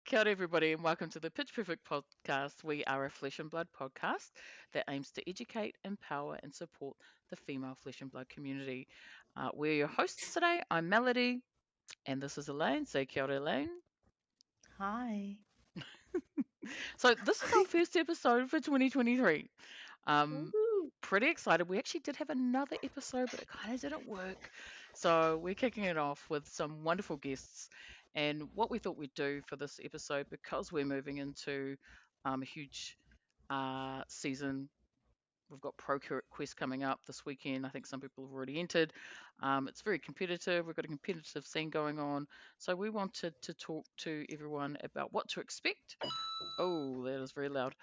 Kia ora, everybody, and welcome to the Pitch Perfect podcast. We are a flesh and blood podcast that aims to educate, empower, and support the female flesh and blood community. We're your hosts today. I'm Melody, and this is Elaine. Say kia ora, Elaine. Hi. So, this is our first episode for 2023. Um, Woohoo. Pretty excited. We actually did have another episode, but it kind of didn't work. So, we're kicking it off with some wonderful guests. And what we thought we'd do for this episode, because we're moving into a huge season. We've got Pro Quest coming up this weekend. I think some people have already entered. It's very competitive. We've got a competitive scene going on. So we wanted to talk to everyone about what to expect. Oh, that is very loud.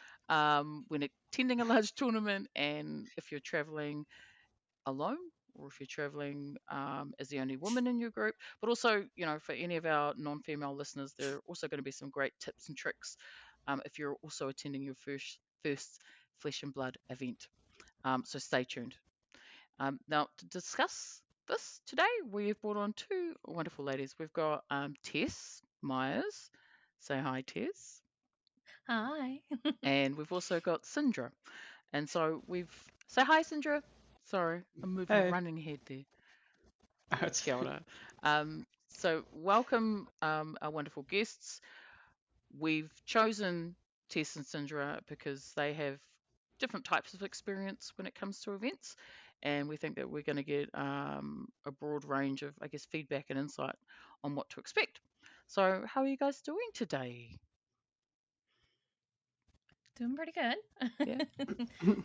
When attending a large tournament, and if you're traveling alone, or if you're traveling as the only woman in your group. But also, for any of our non-female listeners, there are also going to be some great tips and tricks if you're also attending your first flesh and blood event. So stay tuned. Now, to discuss this today, we've brought on two wonderful ladies. We've got Tess Myers. Say hi, Tess. Hi. And we've also got Cindrah. And so we've. Say hi, Cindrah. Sorry, I'm moving, Hey. running ahead there. It's Kia ora. So welcome our wonderful guests. We've chosen Tess and Cindrah because they have different types of experience when it comes to events, and we think that we're going to get a broad range of, I guess, feedback and insight on what to expect. So, how are you guys doing today? Doing pretty good. Yeah,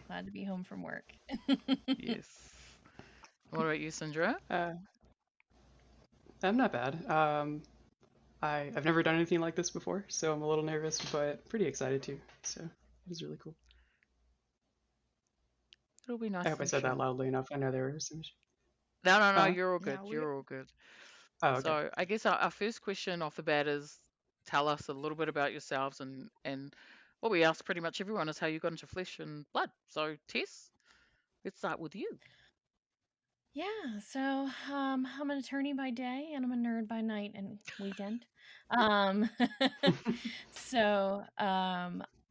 Glad to be home from work. yes. What about you, Cindrah? uh, I'm not bad. I've never done anything like this before, so I'm a little nervous, but pretty excited too. So it is really cool. It'll be I nice hope I and said that chill. loudly enough. I know there were some. No, no, no, Huh? you're all good. No, we're You're all good. Oh, okay. So I guess our first question off the bat is tell us a little bit about yourselves, and what we ask pretty much everyone is how you got into flesh and blood. So Tess, let's start with you. Yeah, so I'm an attorney by day and I'm a nerd by night and weekend. Um so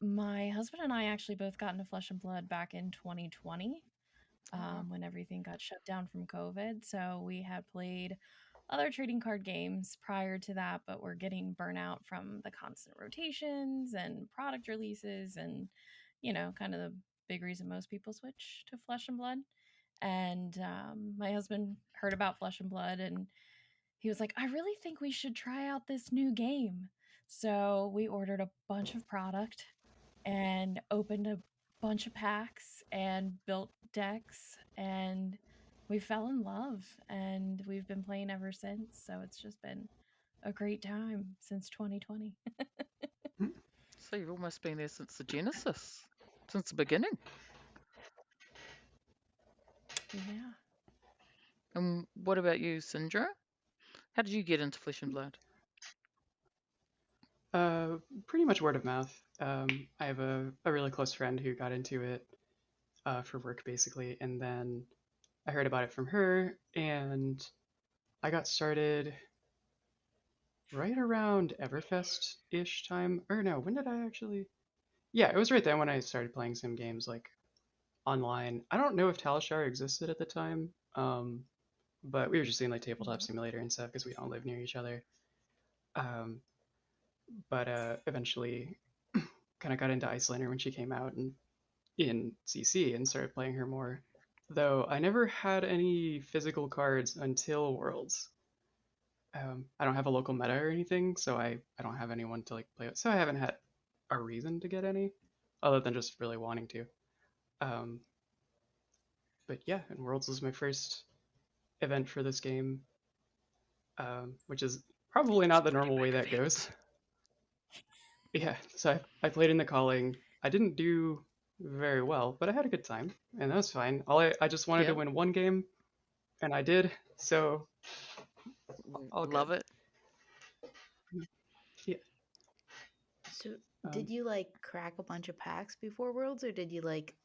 my husband and I actually both got into Flesh and Blood back in 2020, Oh wow. when everything got shut down from COVID. So we had played other trading card games prior to that, but we're getting burnout from the constant rotations and product releases and, kind of the big reason most people switch to Flesh and Blood. And my husband heard about Flesh and Blood and he was like, I really think we should try out this new game. So we ordered a bunch of product and opened a bunch of packs and built decks and we fell in love and we've been playing ever since. So it's just been a great time since 2020. So you've almost been there since the genesis, since the beginning. Yeah. And what about you, Cindrah? How did you get into flesh and blood? Uh, Pretty much word of mouth. I have a really close friend who got into it for work basically, and then I heard about it from her, and I got started right around Everfest-ish time. Or no, when did I actually? Yeah, it was right then when I started playing some games like online. I don't know if Talishar existed at the time, but we were just doing like tabletop Nope. simulator and stuff because we don't live near each other. Um, but eventually, kind of got into Icelander when she came out and in CC and started playing her more. Though I never had any physical cards until Worlds. I don't have a local meta or anything, so I don't have anyone to like play with. So I haven't had a reason to get any, other than just really wanting to. Um, but yeah, and Worlds was my first event for this game, which is probably It's not a the pretty normal way big that event. goes. Yeah, so I played in the calling. I didn't do very well, but I had a good time, and that was fine. I just wanted to Yeah, win one game, and I did, so all love good. it. Yeah. So, Um, did you like crack a bunch of packs before Worlds, or did you like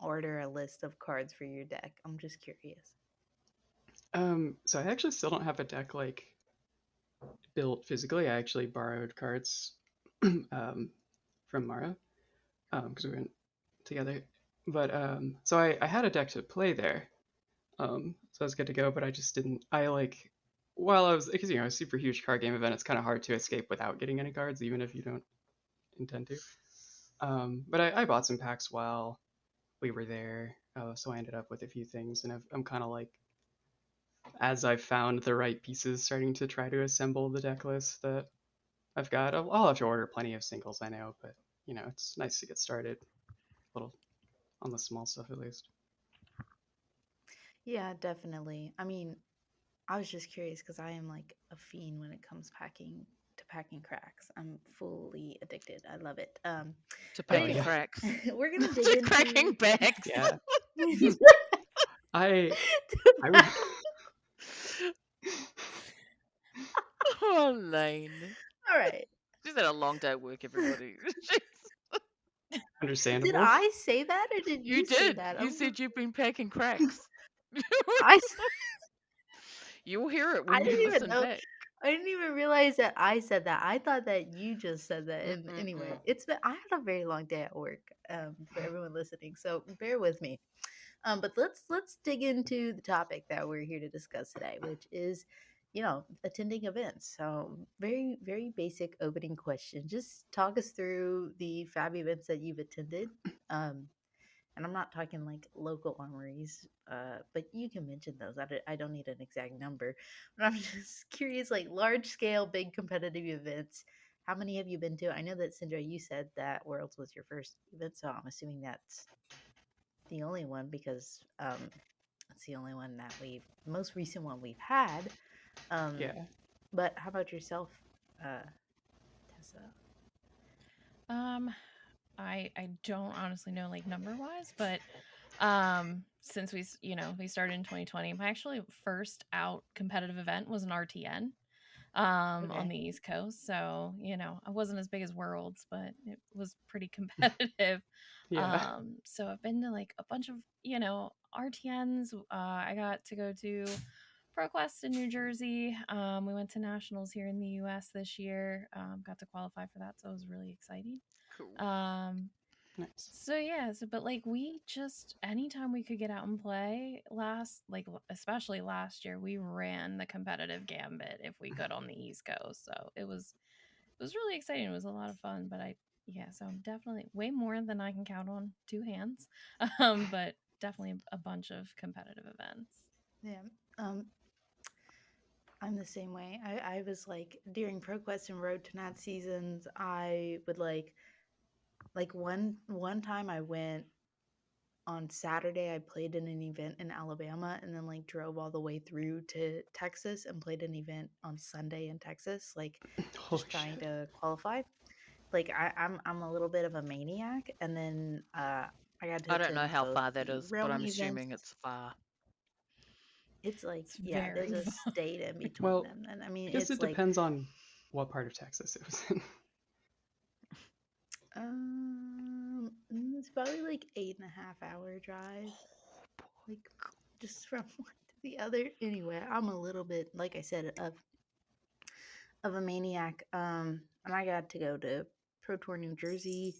order a list of cards for your deck? I'm just curious. so I actually still don't have a deck like built physically. I actually borrowed cards um, from Mara because we went together. But so I had a deck to play there, so I was good to go. But I just didn't. I like while I was because a super huge card game event, it's kind of hard to escape without getting any cards, even if you don't intend to. But I bought some packs while we were there, so I ended up with a few things, and I'm kind of like as I've found the right pieces, starting to try to assemble the deck list that I've got. I'll have to order plenty of singles, I know, but it's nice to get started a little on the small stuff at least. Yeah, definitely. I mean, I was just curious because I am like a fiend when it comes packing cracks. I'm fully addicted. I love it. To But Oh packing yeah, anyway, cracks. we're gonna dig To cracking into bags. yeah. I I Oh, Lane. All right. She's had a long day at work, everybody. Did understandable. I say that or did You you say did. that? You said you've been packing cracks. I You'll hear it I when you didn't even listen know. back. I didn't even realize that I said that. I thought that you just said that. And Mm-mm-mm. anyway, I had a very long day at work. For everyone listening, so bear with me. But let's dig into the topic that we're here to discuss today, which is, attending events. So very basic opening question. Just talk us through the fab events that you've attended. Um, and I'm not talking like local armories, but you can mention those. I don't need an exact number, but I'm just curious, like large scale, big competitive events. How many have you been to? I know that Cindrah, you said that Worlds was your first event, so I'm assuming that's the only one because it's the only one that most recent one we've had. Um, Yeah, but how about yourself, uh, Tessa? Um, I don't honestly know like number wise, but since we started in 2020, my actually first out competitive event was an RTN on Okay. the East Coast. So, I wasn't as big as Worlds, but it was pretty competitive. yeah. So I've been to like a bunch of, RTNs. I got to go to ProQuest in New Jersey. We went to nationals here in the US this year. Got to qualify for that. So it was really exciting. Cool. Um, Nice. so yeah, but like we just anytime we could get out and play especially last year, we ran the competitive gambit if we could on the East Coast. So it was really exciting. It was a lot of fun, but so I'm definitely way more than I can count on two hands. But definitely a bunch of competitive events. Yeah. Um, I'm the same way. I was like during ProQuest and Road to Nat seasons, I would like one time I went on Saturday. I played in an event in Alabama and then like drove all the way through to Texas and played an event on Sunday in Texas, like Holy just trying shit. to qualify. Like I'm a little bit of a maniac, and then I got to I don't know attend how both far that the is, but realm I'm events. assuming it's far. It's like, It's yeah, there's very a fun. state in between Well, them, and I mean I guess it's it like depends on what part of Texas it was in. it's probably like 8.5 hour drive, like just from one to the other. Anyway, I'm a little bit, like I said, of a maniac. And I got to go to Pro Tour New Jersey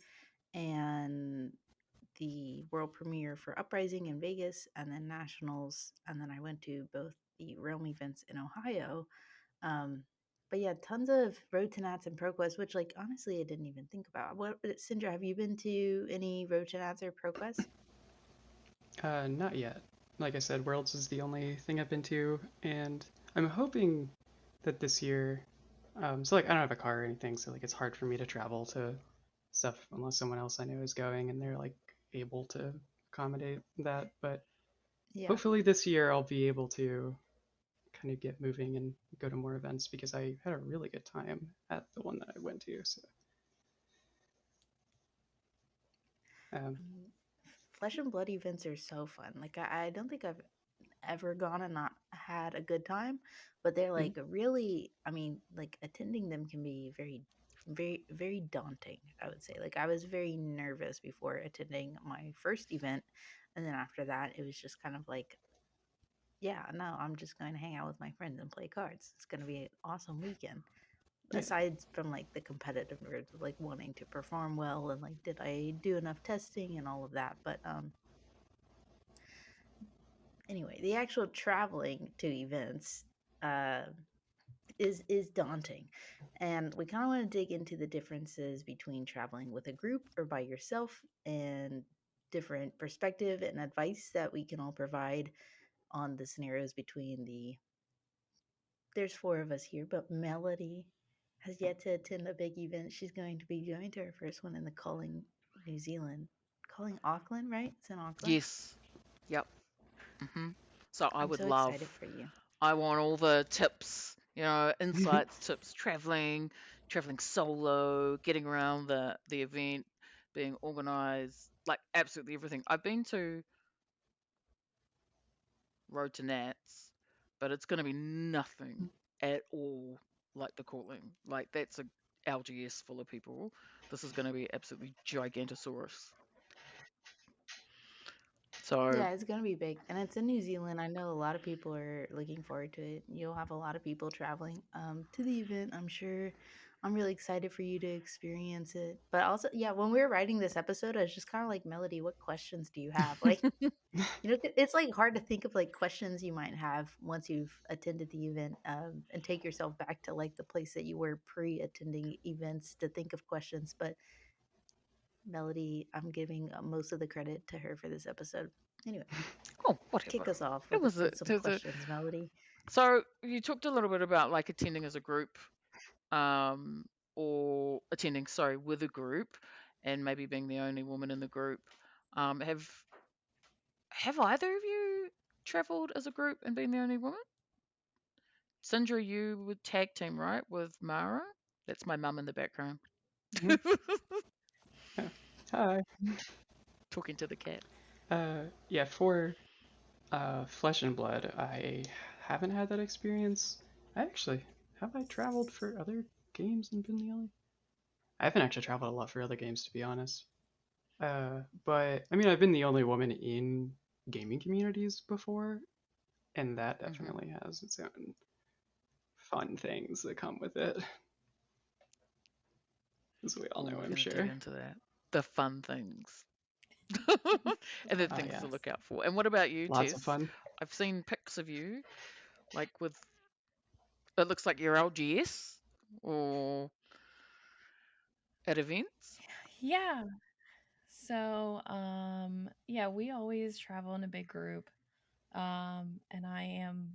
and the world premiere for Uprising in Vegas, and then nationals, and then I went to both the realm events in Ohio. Um, but yeah, tons of road to Nats and ProQuest, which like honestly I didn't even think about. What Cinderella, have you been to any road to Nats or ProQuest? Not yet. Like I said, Worlds is the only thing I've been to, and I'm hoping that this year. So like I don't have a car or anything, so like it's hard for me to travel to stuff unless someone else I know is going and they're like able to accommodate that. But Yeah. hopefully this year I'll be able to kind of get moving and go to more events because I had a really good time at the one that I went to. So um, Um, Flesh and Blood events are so fun. Like I don't think I've ever gone and not had a good time, but they're mhm. like really, I mean, like attending them can be very daunting, I would say. Like I was very nervous before attending my first event, and then after that it was just kind of like, yeah, no, I'm just going to hang out with my friends and play cards. It's going to be an awesome weekend. Yeah. aside from like the competitive nerds of like wanting to perform well and like did I do enough testing and all of that. But anyway, the actual traveling to events uh is daunting. And we kind of want to dig into the differences between traveling with a group or by yourself and different perspective and advice that we can all provide on the scenarios between the there's four of us here, but Melody has yet to attend a big event. She's going to be going to her first one in the Calling New Zealand. Calling Auckland, right? It's in Auckland. Yes. Yep. hmm So I I'm would so love, excited for you. I want all the tips, insights, tips, traveling solo, getting around the event, being organized, like absolutely everything. I've been to Road to Nats, but it's going to be nothing at all like the calling. Like that's a LGS full of people. This is going to be absolutely gigantosaurus. So, Yeah, it's gonna be big, and it's in New Zealand. I know a lot of people are looking forward to it. You'll have a lot of people traveling to the event. I'm sure. I'm really excited for you to experience it. But also, yeah, when we were writing this episode, I was just kind of like, Melody, what questions do you have? Like, it's like hard to think of like questions you might have once you've attended the event, and take yourself back to like the place that you were pre-attending events to think of questions. But Melody, I'm giving most of the credit to her for this episode. Anyway, oh, kick whatever. us off It with was a, some there's a questions, Melody. So you talked a little bit about like attending as a group, um, or attending, sorry, with a group, and maybe being the only woman in the group. Have either of you travelled as a group and been the only woman? Sindra, you would tag team, right, with Mara? That's my mum in the background. Yeah. Hi. Talking to the cat. Yeah, for Flesh and Blood, I haven't had that experience. I actually have I traveled for other games and been the only. I haven't actually traveled a lot for other games to be honest. But I mean, I've been the only woman in gaming communities before, and that hmm definitely has its own fun things that come with it, as we all Oh, know, we're I'm going to dig sure. into that. The fun things. And the Oh things yeah, to look out for. And what about you, lots of Tess? fun. I've seen pics of you, like with, it looks like you're LGS or at events. Yeah. So, yeah, we always travel in a big group. And I am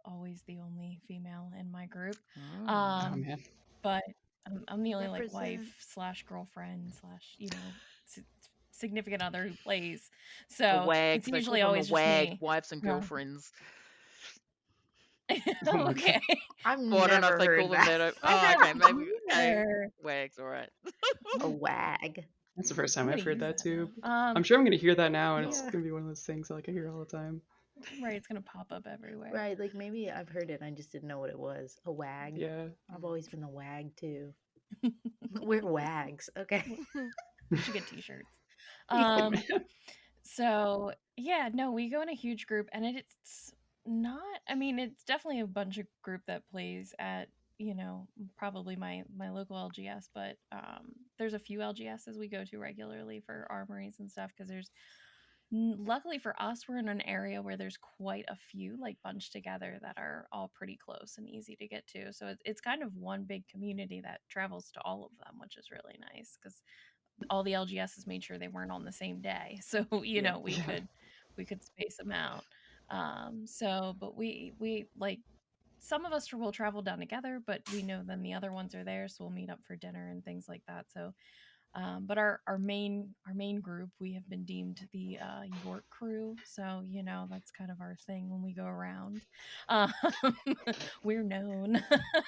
always the only female in my group. Oh, Oh Um, man. but I'm the only like Represent. wife slash girlfriend slash significant other who plays. a So wag. it's They call usually them a always just wag, me. wives and Uh, girlfriends. Oh my god. okay. I've Well, I don't know if never they call heard them that. that. I've Oh, okay, never maybe okay. either. Wags, all right. A wag. That's the first I'm time gonna I've heard use that that too. now. I'm sure I'm gonna hear that now, and it's Yeah. gonna be one of those things like I hear all the time. Right, it's gonna pop up everywhere. Right. Like maybe I've heard it and I just didn't know what it was. A wag. Yeah. I've always been the wag too. We're wags. Okay. We should get t-shirts. Oh Um, man. so yeah, no, we go in a huge group and it's not I mean, it's definitely a bunch of group that plays at, probably my local LGS, but there's a few LGSs we go to regularly for armories and stuff because luckily for us, we're in an area where there's quite a few like bunched together that are all pretty close and easy to get to. So it's kind of one big community that travels to all of them, which is really nice because all the LGSs made sure they weren't on the same day. So, Yeah. we Yeah. could space them out. But we like some of us will travel down together, but we know then the other ones are there, so we'll meet up for dinner and things like that. So but our main group, we have been deemed the York crew, so that's kind of our thing when we go around. Um, we're known,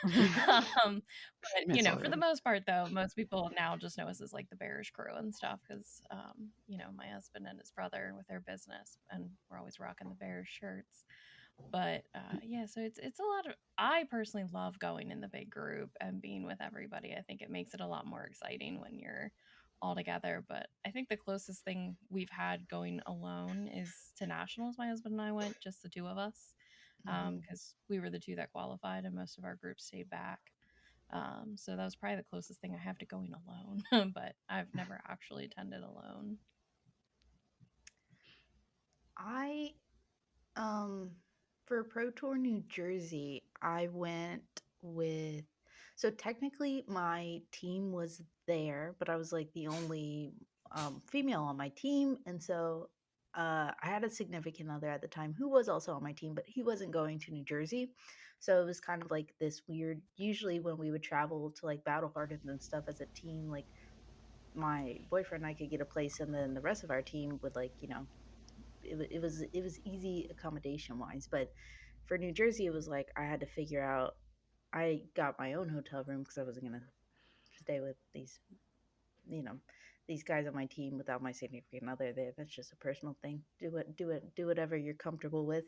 but It's all for the good. most part, though, most people now just know us as like the Bearish crew and stuff because my husband and his brother with their business, and we're always rocking the Bearish shirts. But yeah, so it's a lot of I personally love going in the big group and being with everybody. I think it makes it a lot more exciting when you're all together. But I think the closest thing we've had going alone is to nationals. My husband and I went, just the two of us, Mhm. because we were the two that qualified and most of our group stayed back. So that was probably the closest thing I have to going alone, but I've never actually attended alone. I um for Pro Tour New Jersey, I went with, so technically my team was there, but I was like the only female on my team, and so I had a significant other at the time who was also on my team, but he wasn't going to New Jersey. So it was kind of like this weird, usually when we would travel to like battle gardens and stuff as a team, like my boyfriend and I could get a place, and then the rest of our team would, like, it was easy accommodation wise. But for New Jersey, it was like I had to figure out. I got my own hotel room because I wasn't gonna stay with you know, these guys on my team without my significant other. There, that's just a personal thing. Do whatever you're comfortable with.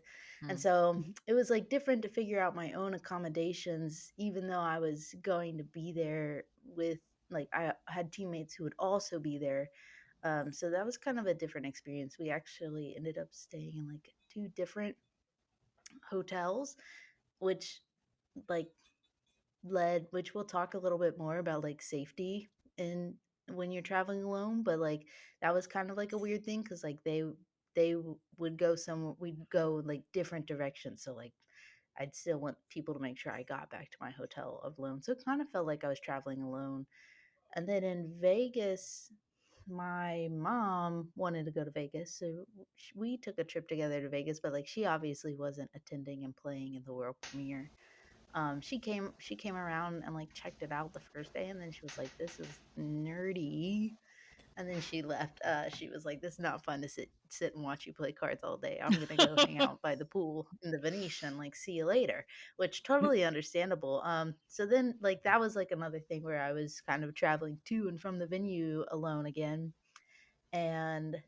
And Mm. so it was like different to figure out my own accommodations, even though I was going to be there with, like, I had teammates who would also be there. So that was kind of a different experience. We actually ended up staying in like two different hotels, which like which we'll talk a little bit more about, like, safety in when you're traveling alone. But like that was kind of like a weird thing because like would go somewhere, we'd go like different directions. So like I'd still want people to make sure I got back to my hotel alone. So it kind of felt like I was traveling alone. And then in Vegas, my mom wanted to go to Vegas, so we took a trip together to Vegas. But like she obviously wasn't attending and playing in the world premiere. She came around and like checked it out the first day, and then she was like, "This is nerdy." And then she left. She was like, "This is not fun to sit and watch you play cards all day. I'm gonna go hang out by the pool in the Venetian. Like, see you later," which totally understandable. So then like that was like another thing where I was kind of traveling to and from the venue alone again. and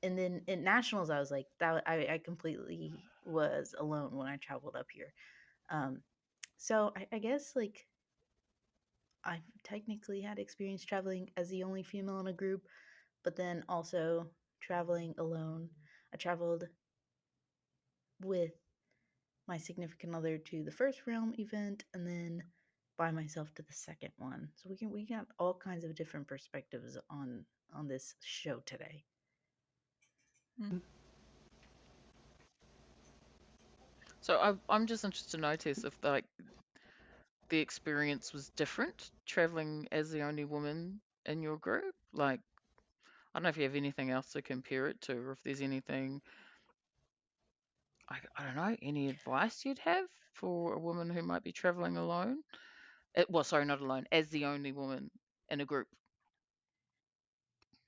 and then in nationals, I was like that. I completely was alone when I traveled up here. Um, so I guess like I've technically had experience traveling as the only female in a group, but then also traveling alone. I traveled with my significant other to the first realm event, and then by myself to the second one. So we got all kinds of different perspectives on this show today. Mm. So I'm just interested to notice if like the experience was different traveling as the only woman in your group. Like, I don't know if you have anything else to compare it to, or if there's anything, I don't know, any advice you'd have for a woman who might be traveling alone. Well, sorry, not alone, as the only woman in a group.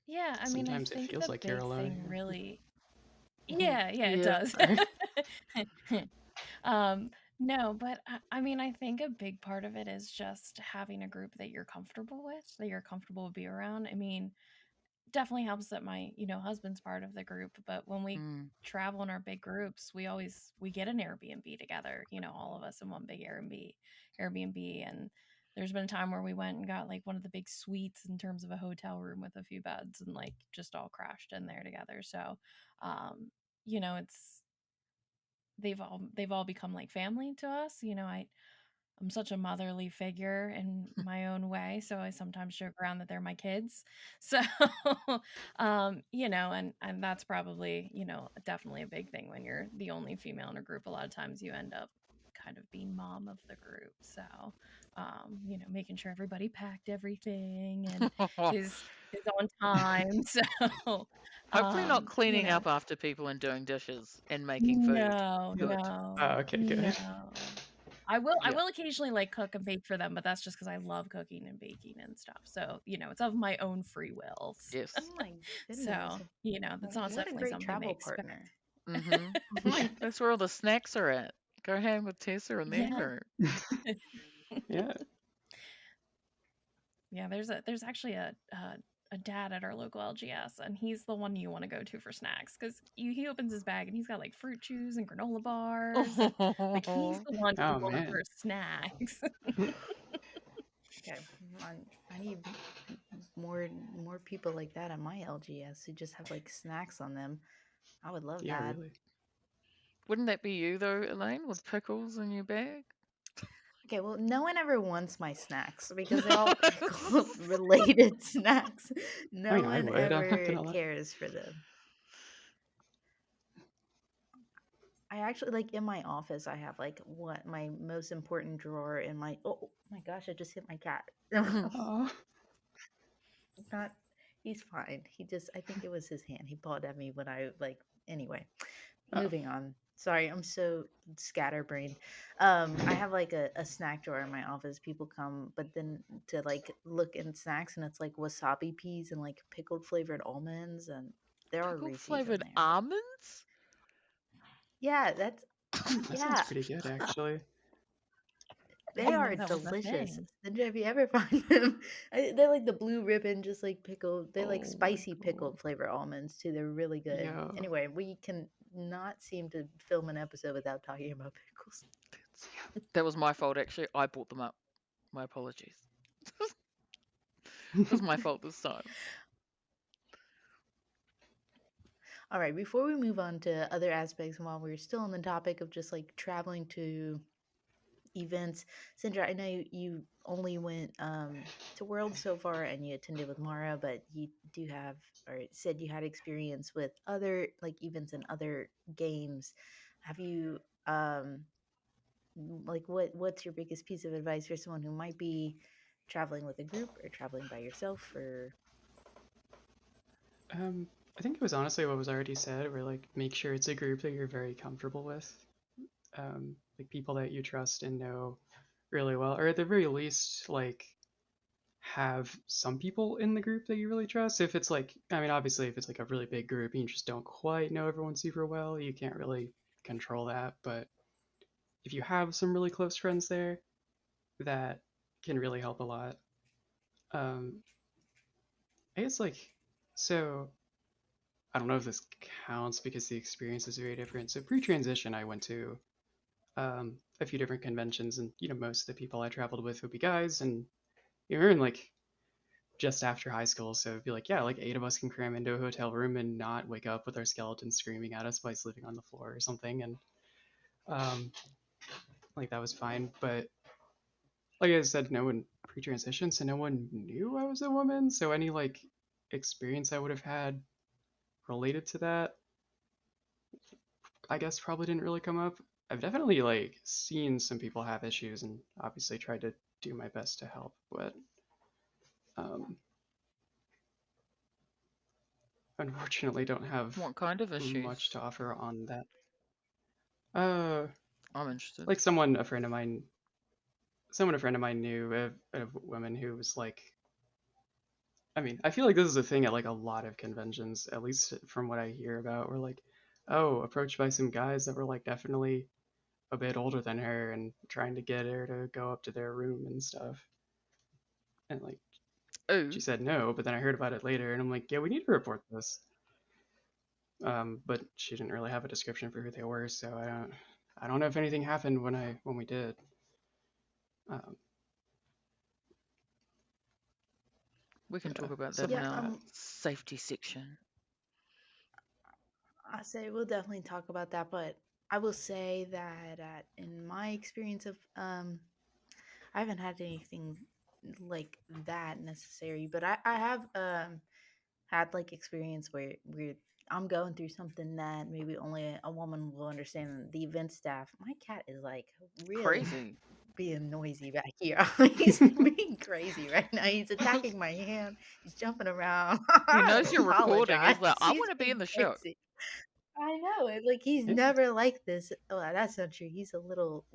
Yeah, I mean, I Sometimes it think feels the like you're big alone. thing really, Mhm. yeah, it Yeah. does. um, no, but I mean, I think a big part of it is just having a group that you're comfortable with, that you're comfortable to be around. I mean, definitely helps that my husband's part of the group, but when we Mm. travel in our big groups, we get an Airbnb together, all of us in one big Airbnb. And there's been a time where we went and got like one of the big suites in terms of a hotel room with a few beds, and like just all crashed in there together. So it's they've all become like family to us. I'm such a motherly figure in my own way, so I sometimes joke around that they're my kids. So, and that's probably, definitely a big thing when you're the only female in a group. A lot of times you end up kind of being mom of the group. So, making sure everybody packed everything and is on time. So, Hopefully not um, you cleaning know, up after people and doing dishes and making food. no, Good. Oh, no, okay, good. no. I Yeah. will occasionally like cook and bake for them, but that's just because I love cooking and baking and stuff. So, it's of my own free will. Yes. Oh my goodness. So, that's not What a definitely great something they travel expect. partner. Mm-hmm. That's where all the snacks are at. Go hang with Tessa and them, Yeah. or Yeah. Yeah, there's actually a dad at our local LGS, and he's the one you want to go to for snacks because he opens his bag and he's got like fruit chews and granola bars, and like he's the one you Oh want man. for snacks. Okay, I need more people like that at my LGS who just have like snacks on them. I would love Yeah, that. really. wouldn't that be you though, Elaine, with pickles in your bag? Okay, well, no one ever wants my snacks because they're all pickle related snacks. I No mean, I one would. I'm not ever gonna lie. cares for them. I actually like in my office I have like what my most important drawer in my oh my gosh, I just hit my cat. Oh, Not he's fine. He just I think it was his hand. He pawed at me when I like anyway. oh. Moving on. Sorry, I'm so scatterbrained. I have like a snack drawer in my office. People come, but then to like look in snacks, and it's like wasabi peas and like pickled flavored almonds, and there are Pickled Reese's in flavored there. almonds? Yeah, that's That sounds yeah. pretty good, actually. I They didn't know are that was a delicious. thing. Sandra, if you ever find them, they're like the blue ribbon, just like pickled. They're like Oh my spicy god. pickled flavor almonds too. They're really good. Yo. Anyway, we can not seem to film an episode without talking about pickles. That was my fault, actually. I bought them up. My apologies. It was my fault this time. All right, before we move on to other aspects, and while we're still on the topic of just like traveling to events, Sandra, I know you only went to World so far and you attended with Mara, but you do have or said you had experience with other like events and other games. Have you like what's your biggest piece of advice for someone who might be traveling with a group or traveling by yourself or Um, I think it was honestly what was already said, where like make sure it's a group that you're very comfortable with. Like people that you trust and know really well, or at the very least, like have some people in the group that you really trust. If it's like, I mean, obviously, if it's like a really big group and you just don't quite know everyone super well, you can't really control that. But if you have some really close friends there, that can really help a lot. Um, I guess like, so I don't know if this counts because the experience is very different. So pre-transition, I went to a few different conventions, and most of the people I traveled with would be guys, and we were in like just after high school, so it'd be like, yeah, like 8 of us can cram into a hotel room and not wake up with our skeletons screaming at us by sleeping on the floor or something, and um, like that was fine. But like I said, no one pre-transition, so no one knew I was a woman. So any like experience I would have had related to that, I guess probably didn't really come up. I've definitely like seen some people have issues and obviously tried to do my best to help, but um, unfortunately don't have What kind of much issues? to offer on that. Uh, I'm interested. like someone a friend of mine knew a woman who was like, I mean, I feel like this is a thing at like a lot of conventions, at least from what I hear about, where like, oh, approached by some guys that were like definitely a bit older than her and trying to get her to go up to their room and stuff. And like she Ooh, said no, but then I heard about it later and I'm like, yeah, we need to report this. But she didn't really have a description for who they were, so I don't know if anything happened when we did. Um, we can but talk about that stuff in yeah, like our that. safety section. I say we'll definitely talk about that, but I will say that in my experience of I haven't had anything like that necessary, but I have had like experience where I'm going through something that maybe only a woman will understand. And the event staff, my cat is like really Crazy. being noisy back here. He's being crazy right now. He's attacking my hand. He's jumping around. He I knows you're recording. apologize. He's like, I He's want to be in being the show. crazy. I know it. Like he's Yeah, never like this. Oh, that's not true. He's a little,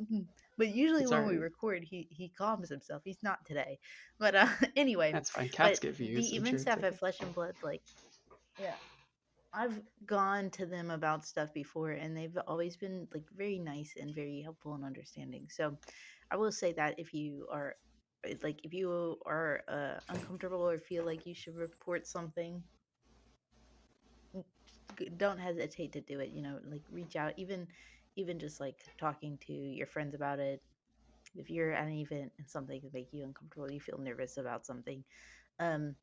but usually it's when we alright. record, he calms himself. He's not today, but anyway. That's fine. Cats But get views. the I'm event sure it's staff at okay. Flesh and Blood, like yeah, I've gone to them about stuff before, and they've always been like very nice and very helpful and understanding. So, I will say that if you are if you are uncomfortable or feel like you should report something, don't hesitate to do it. You know, like reach out, even just like talking to your friends about it. If you're at an event and something can make you uncomfortable, you feel nervous about something, um,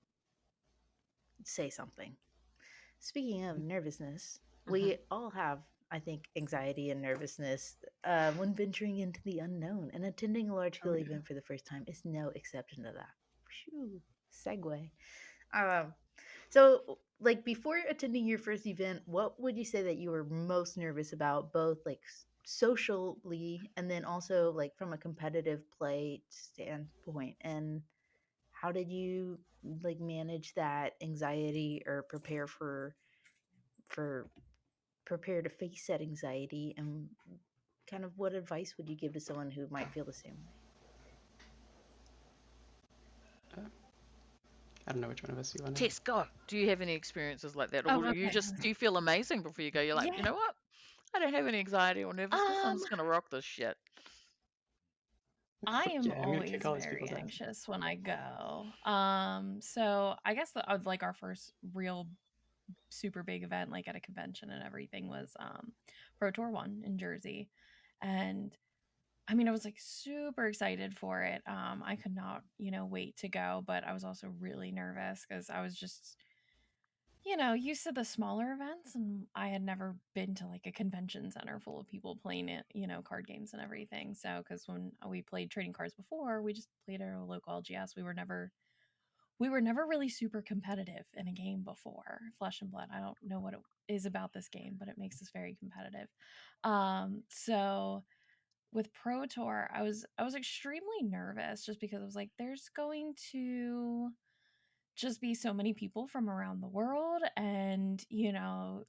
say something. Speaking of nervousness, Hmm. we all have I think anxiety and nervousness when venturing into the unknown, and attending a large Oh scale yeah. event for the first time is no exception to that. Phew, segue. Um, so, like before attending your first event, what would you say that you were most nervous about, both like socially and then also like from a competitive play standpoint? And how did you like manage that anxiety or for prepare to face that anxiety? And kind of what advice would you give to someone who might feel the same way? Uh, I don't know which one of us you want to. Tess, go. Do you have any experiences like that, Oh, or do you okay. just do you feel amazing before you go? You're like, you Yeah. know what? I don't have any anxiety or nervousness. I'm Um, just gonna rock this shit. I am Yeah, I'm gonna kick always all these very people's ass. anxious when I go. So I guess like our first real super big event, like at a convention and everything, was Pro Tour One in Jersey, and I mean, I was like super excited for it. I could not, wait to go, but I was also really nervous because I was just, used to the smaller events, and I had never been to like a convention center full of people playing it, card games and everything. So, because when we played trading cards before, we just played at a local LGS. We were never really super competitive in a game before Flesh and Blood. I don't know what it is about this game, but it makes us very competitive. So with Pro Tour, I was extremely nervous just because I was like, there's going to just be so many people from around the world, and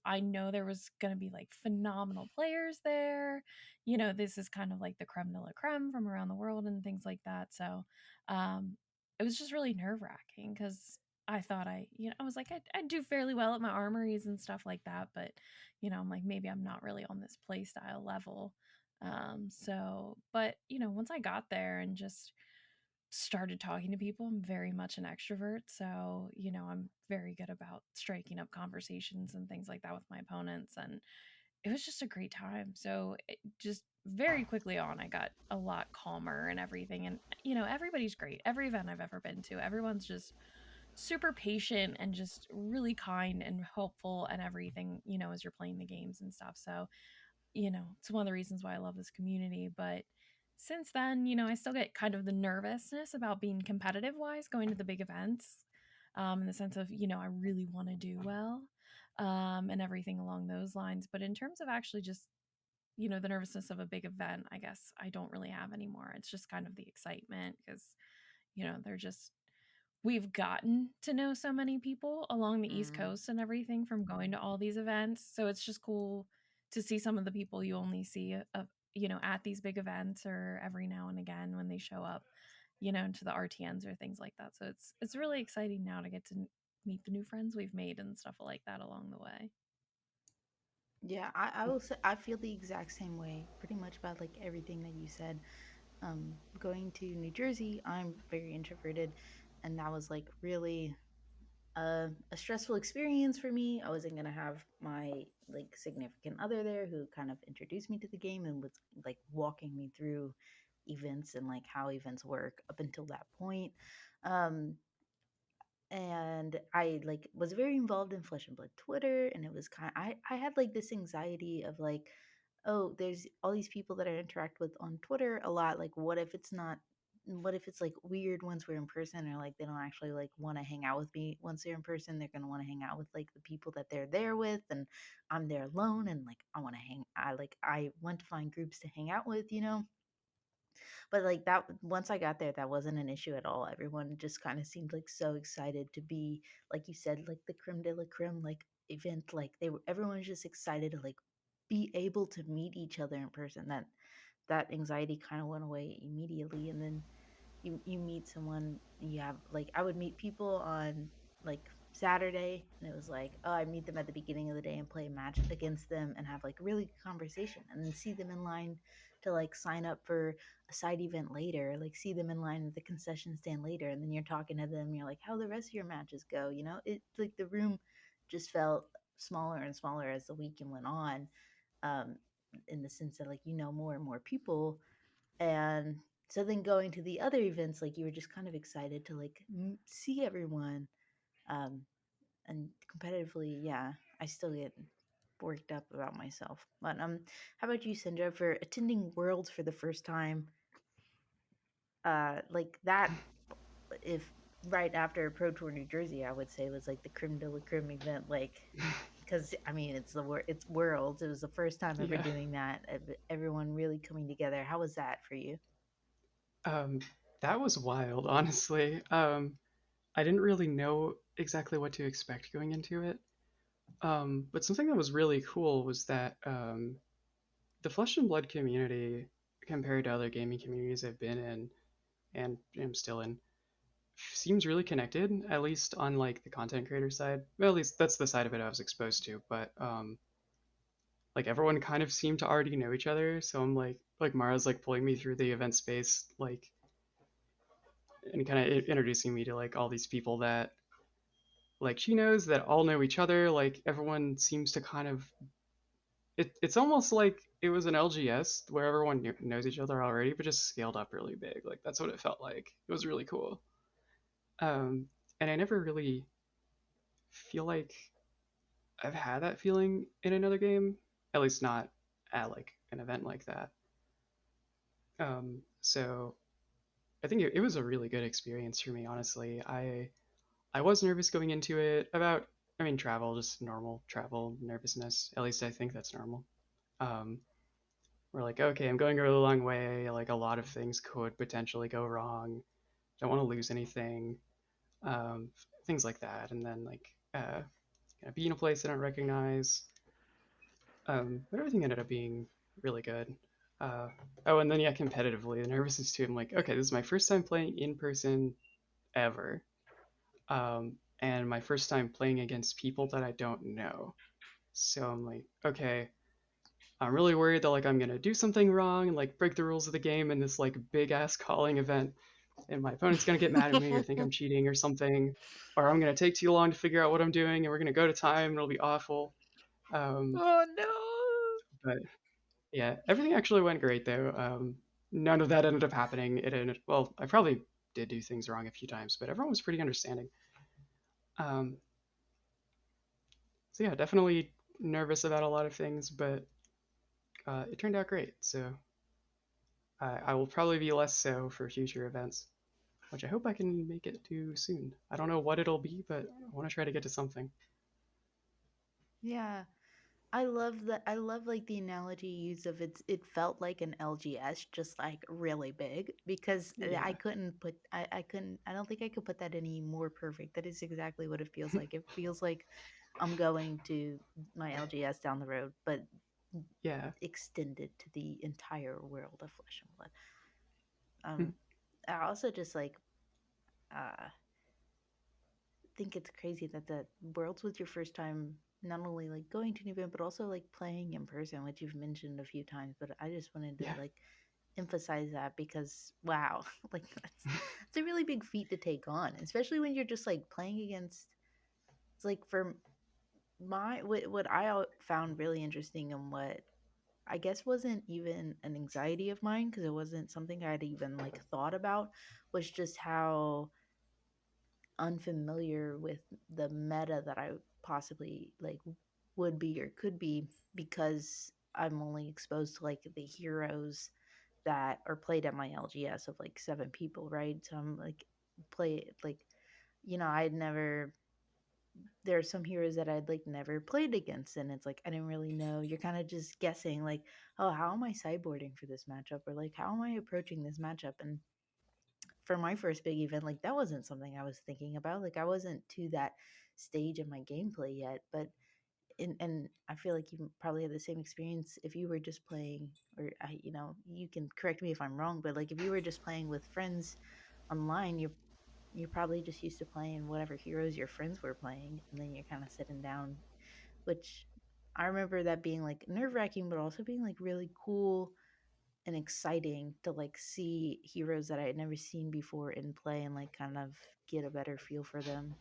I know there was going to be like phenomenal players there. This is kind of like the creme de la creme from around the world and things like that. So um it was just really nerve-wracking because I thought I was like, I do fairly well at my armories and stuff like that, but I'm like, maybe I'm not really on this play style level. But once I got there and just started talking to people, I'm very much an extrovert. So, I'm very good about striking up conversations and things like that with my opponents. And it was just a great time. So, just very quickly on, I got a lot calmer and everything. And, everybody's great. Every event I've ever been to, everyone's just super patient and just really kind and helpful and everything, as you're playing the games and stuff. So, it's one of the reasons why I love this community. But since then, I still get kind of the nervousness about being competitive wise, going to the big events, in the sense of, I really want to do well, and everything along those lines. But in terms of actually just, the nervousness of a big event, I guess I don't really have anymore. It's just kind of the excitement because, they're just we've gotten to know so many people along the East Mm. Coast and everything from going to all these events. So it's just cool to see some of the people you only see at these big events or every now and again when they show up, to the RTNs or things like that. So it's really exciting now to get to meet the new friends we've made and stuff like that along the way. Yeah, I will say I feel the exact same way, pretty much about like everything that you said. Going to New Jersey, I'm very introverted, and that was like really a stressful experience for me. I wasn't gonna have my like significant other there who kind of introduced me to the game and was like walking me through events and like how events work up until that point. Um, and I like was very involved in Flesh and Blood Twitter, and it was kind. I had like this anxiety of like, oh, there's all these people that I interact with on Twitter a lot. Like, what if it's not? What if it's like weird once we're in person, or like they don't actually like want to hang out with me once they're in person? They're gonna want to hang out with like the people that they're there with, and I'm there alone, and like I want to hang. I want to find groups to hang out with, you know. But like that, once I got there, that wasn't an issue at all. Everyone just kind of seemed like so excited to be, like you said, like the creme de la creme like event. Like everyone was just excited to like be able to meet each other in person. That anxiety kind of went away immediately. And then you meet someone, you have like I would meet people on like Saturday, and it was like, oh, I meet them at the beginning of the day and play a match against them and have like really good conversation, and then see them in line to like sign up for a side event later, like see them in line at the concession stand later, and then you're talking to them, you're like, how the rest of your matches go, you know? It like the room just felt smaller and smaller as the weekend went on, um in the sense that like more and more people. And so then going to the other events, like you were just kind of excited to like see everyone. um and competitively, yeah, I still get worked up about myself. But how about you, Cinderella, for attending Worlds for the first time? Like that, if right after Pro Tour New Jersey, I would say was like the creme de la creme event. Like, because I mean, it's Worlds. It was the first time ever Yeah. doing that. Everyone really coming together. How was that for you? Um, that was wild, honestly. I didn't really know exactly what to expect going into it. But something that was really cool was that the Flesh and Blood community, compared to other gaming communities I've been in and am still in, seems really connected. At least on like the content creator side. Well, at least that's the side of it I was exposed to. But like everyone kind of seemed to already know each other. So I'm like Mara's like pulling me through the event space, like and kind of introducing me to like all these people that like she knows that all know each other. Like everyone seems to kind of it's almost like it was an LGS where everyone knows each other already, but just scaled up really big. Like that's what it felt like. It was really cool. Um, and I never really feel like I've had that feeling in another game, at least not at like an event like that. So I think it was a really good experience for me, honestly. I was nervous going into it about, I mean, travel, just normal travel nervousness. At least I think that's normal. Um, we're like, okay, I'm going a really long way. Like a lot of things could potentially go wrong. Don't want to lose anything. Um, things like that. And then like, gonna be in a place I don't recognize. But everything ended up being really good. Uh, oh, and then yeah, competitively, the nervousness too. I'm like, okay, this is my first time playing in person ever, and my first time playing against people that I don't know. So I'm like, okay, I'm really worried that like I'm gonna do something wrong and like break the rules of the game in this like big ass calling event, and my opponent's gonna get mad at me or think I'm cheating or something, or I'm gonna take too long to figure out what I'm doing and we're gonna go to time and it'll be awful. Um, Oh no! but yeah, everything actually went great though. None of that ended up happening. It ended well. I probably did do things wrong a few times, but everyone was pretty understanding. Um, so yeah, definitely nervous about a lot of things, but it turned out great. So I will probably be less so for future events, which I hope I can make it to soon. I don't know what it'll be, but I want to try to get to something. Yeah, I love that. I love like the analogy you use of it felt like an LGS, just like really big, because I Yeah, couldn't put I couldn't I don't think I could put that any more perfect. That is exactly what it feels like. It feels like I'm going to my LGS down the road, but yeah, extended to the entire world of Flesh and Blood. hmm, I also just like uh think it's crazy that the Worlds was your first time not only like going to an event but also like playing in person, which you've mentioned a few times. But I just wanted to yeah, like emphasize that because wow, like that's a really big feat to take on, especially when you're just like playing against. It's like for what found really interesting and what I guess wasn't even an anxiety of mine because it wasn't something I'd even like thought about was just how unfamiliar with the meta that I possibly like would be or could be because I'm only exposed to like the heroes that are played at my LGS of like 7 people, right? So I'm like play like I'd never there are some heroes that I'd like never played against and it's like I didn't really know. You're kind of just guessing like, oh, how am I sideboarding for this matchup or like how am I approaching this matchup and for my first big event, like that wasn't something I was thinking about. Like I wasn't to that stage of my gameplay yet. But and I feel like you probably had the same experience if you were just playing, or you can correct me if I'm wrong, but like if you were just playing with friends online, you're probably just used to playing whatever heroes your friends were playing, and then you're kind of sitting down, which I remember that being like nerve wracking, but also being like really cool and exciting to like see heroes that I had never seen before in play and like kind of get a better feel for them.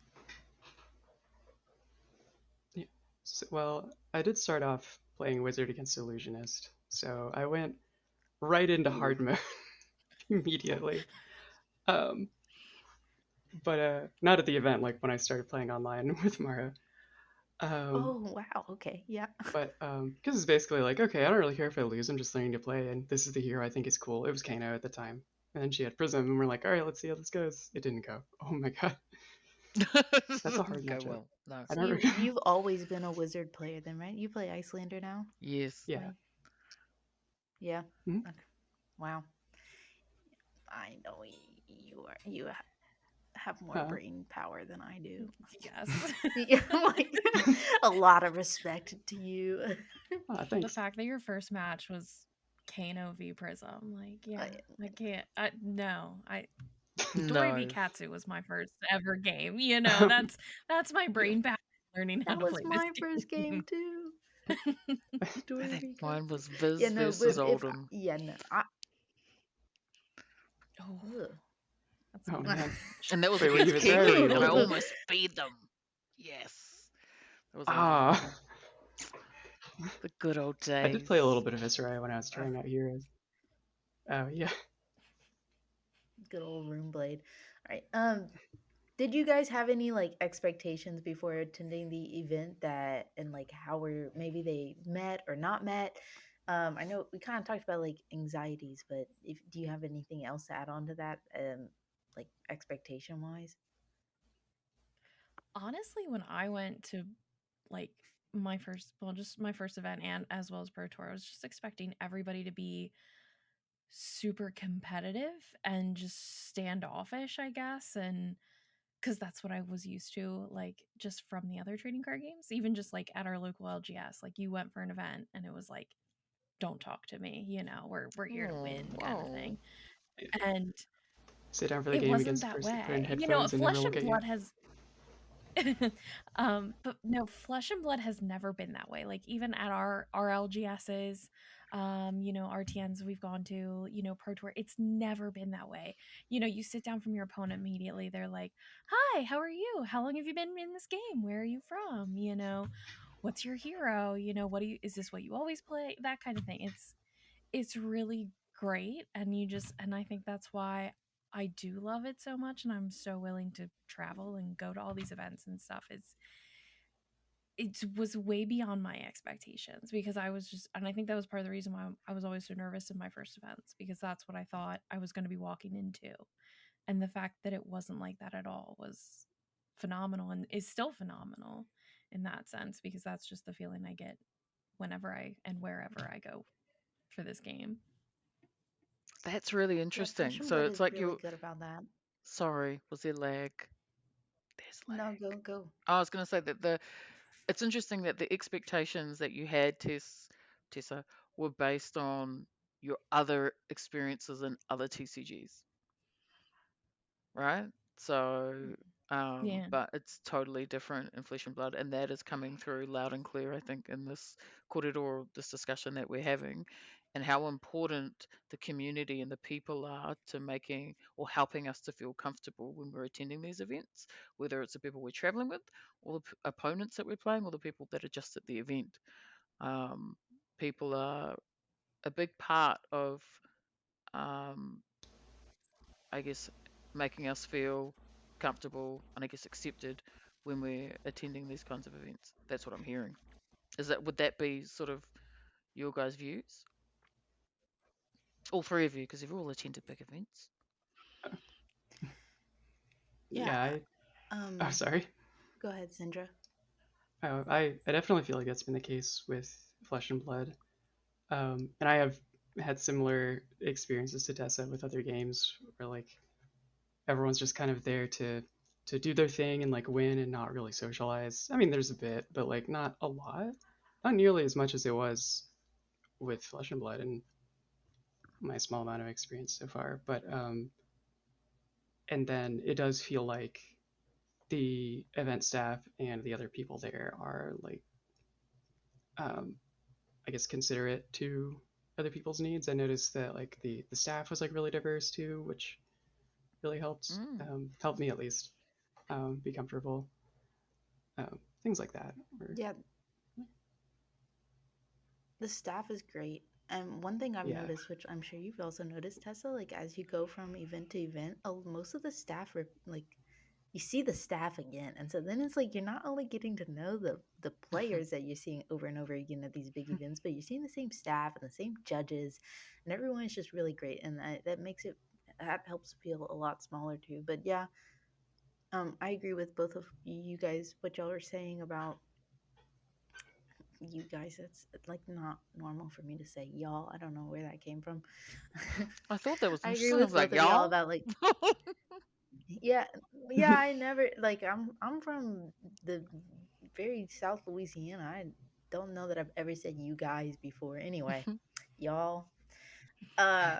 yeah. So, well, I did start off playing Wizard against Illusionist, so I went right into Ooh. hard mode immediately. Um, but not at the event, like when I started playing online with Mara. Um, Oh, wow. Okay. Yeah. but because it's basically like, okay, I don't really care if I lose. I'm just learning to play, and this is the hero I think is cool. It was Kano at the time, and then she had Prism, and we're like, all right, let's see how this goes. It didn't go. Oh my god, that's a hard Go matchup. well. No. I So don't. you've always been a wizard player then, right? You play Icelander now? Yes. Yeah. Like, yeah. Mhm. Okay. Wow. I know you have more Huh. brain power than I do. Yes. Yeah, like a lot of respect to you. The Thanks. fact that your first match was Kano v Prism, like, yeah, I, I can't. I no, I Dory v No. Katsu was my first ever game. You know, that's my Yeah. brain power learning how that to was play this my first game game. too. I Dory think v mine Katsu. was Yeah, Viz no, versus but if Oldham. yeah, no, I. Oh, Ugh. that's Oh not a good man, match. And that was they were against even very Kiwis, and I evil. almost beat them. Yes. That was Ah, the good old I did play a little days. bit of Viscerai when I was Ugh, trying out heroes. Oh yeah. good old room blade. All right. Did you guys have any like expectations before attending the event that and like how were maybe they met or not met? I know we kind of talked about like anxieties, but if do you have anything else to add on to that? Like expectation wise? Honestly, when I went to like my first, well, just my first event and as well as Pro Tour, I was just expecting everybody to be super competitive and just standoffish, I guess, and because that's what I was used to, like just from the other trading card games, even just like at our local LGS, like you went for an event and it was like, don't talk to me, we're here to Oh, win kind of oh. thing. And Sit down for the it game wasn't against the that person, put in way. headphones, and never Flesh look and at you. Blood has but no, Flesh and Blood has never been that way. Like even at our LGSs, RTNs we've gone to, Pro Tour, it's never been that way. You sit down from your opponent immediately. They're like, "Hi, how are you? How long have you been in this game? Where are you from? What's your hero? Is this what you always play? That kind of thing." It's really great, and I think that's why I do love it so much, and I'm so willing to travel and go to all these events and stuff. It was way beyond my expectations because I was just, and I think that was part of the reason why I was always so nervous in my first events, because that's what I thought I was going to be walking into. And the fact that it wasn't like that at all was phenomenal, and is still phenomenal in that sense, because that's just the feeling I get whenever I and wherever I go for this game. That's really Yeah, Flesh interesting. and So Blood it's is like really you. good about that. Sorry, was there lag? There's No, lag. go. I was going to say that it's interesting that the expectations that you had, Tessa, were based on your other experiences in other TCGs, right? So, Yeah. but it's totally different in Flesh and Blood, and that is coming through loud and clear, I think, in this corridor, this discussion that we're having, and how important the community and the people are to making or helping us to feel comfortable when we're attending these events, whether it's the people we're traveling with, or the opponents that we're playing, or the people that are just at the event. Um, People are a big part of um, I guess, making us feel comfortable and I guess accepted when we're attending these kinds of events. That's what I'm hearing. Would that be sort of your guys' views? All three of you, because you've all attended big events. Yeah. Yeah. Oh, Um, sorry. Go ahead, Sindra. I definitely feel like that's been the case with Flesh and Blood. And I have had similar experiences to Tessa with other games where like everyone's just kind of there to do their thing and like win and not really socialize. I mean, there's a bit, but like not a lot, not nearly as much as it was with Flesh and Blood and my small amount of experience so far. But and then it does feel like the event staff and the other people there are like um, I guess considerate to other people's needs. I noticed that like the staff was like really diverse too, which really helped Mm. helped me at least be comfortable. Things like that. Or, Yeah, the staff is great. And one thing I've yeah, noticed, which I'm sure you've also noticed, Tessa, like as you go from event to event, most of the staff like you see the staff again. And so then it's like you're not only getting to know the players that you're seeing over and over again at these big events, but you're seeing the same staff and the same judges, and everyone is just really great. And that makes it, that helps feel a lot smaller too. But yeah, I agree with both of you guys, what y'all are saying about you guys. It's like not normal for me to say y'all. I don't know where that came from. I thought that was I agree interesting. I with was like, both of y'all y'all? about like, yeah, yeah. I never like I'm from the very South Louisiana. I don't know that I've ever said you guys before. Anyway, y'all. Uh,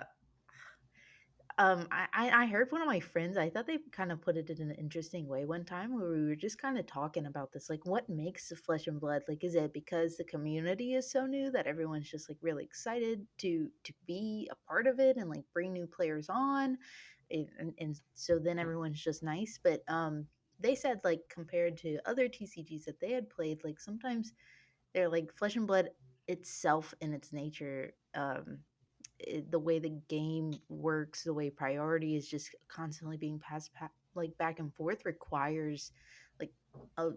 I heard one of my friends, I thought they kind of put it in an interesting way one time where we were just kind of talking about this, like what makes the flesh and blood? Like, is it because the community is so new that everyone's just like really excited to be a part of it and like bring new players on? And so then everyone's just nice. But they said like compared to other TCGs that they had played, like sometimes they're like flesh and blood itself in its nature. The way the game works, the way priority is just constantly being passed like back and forth requires like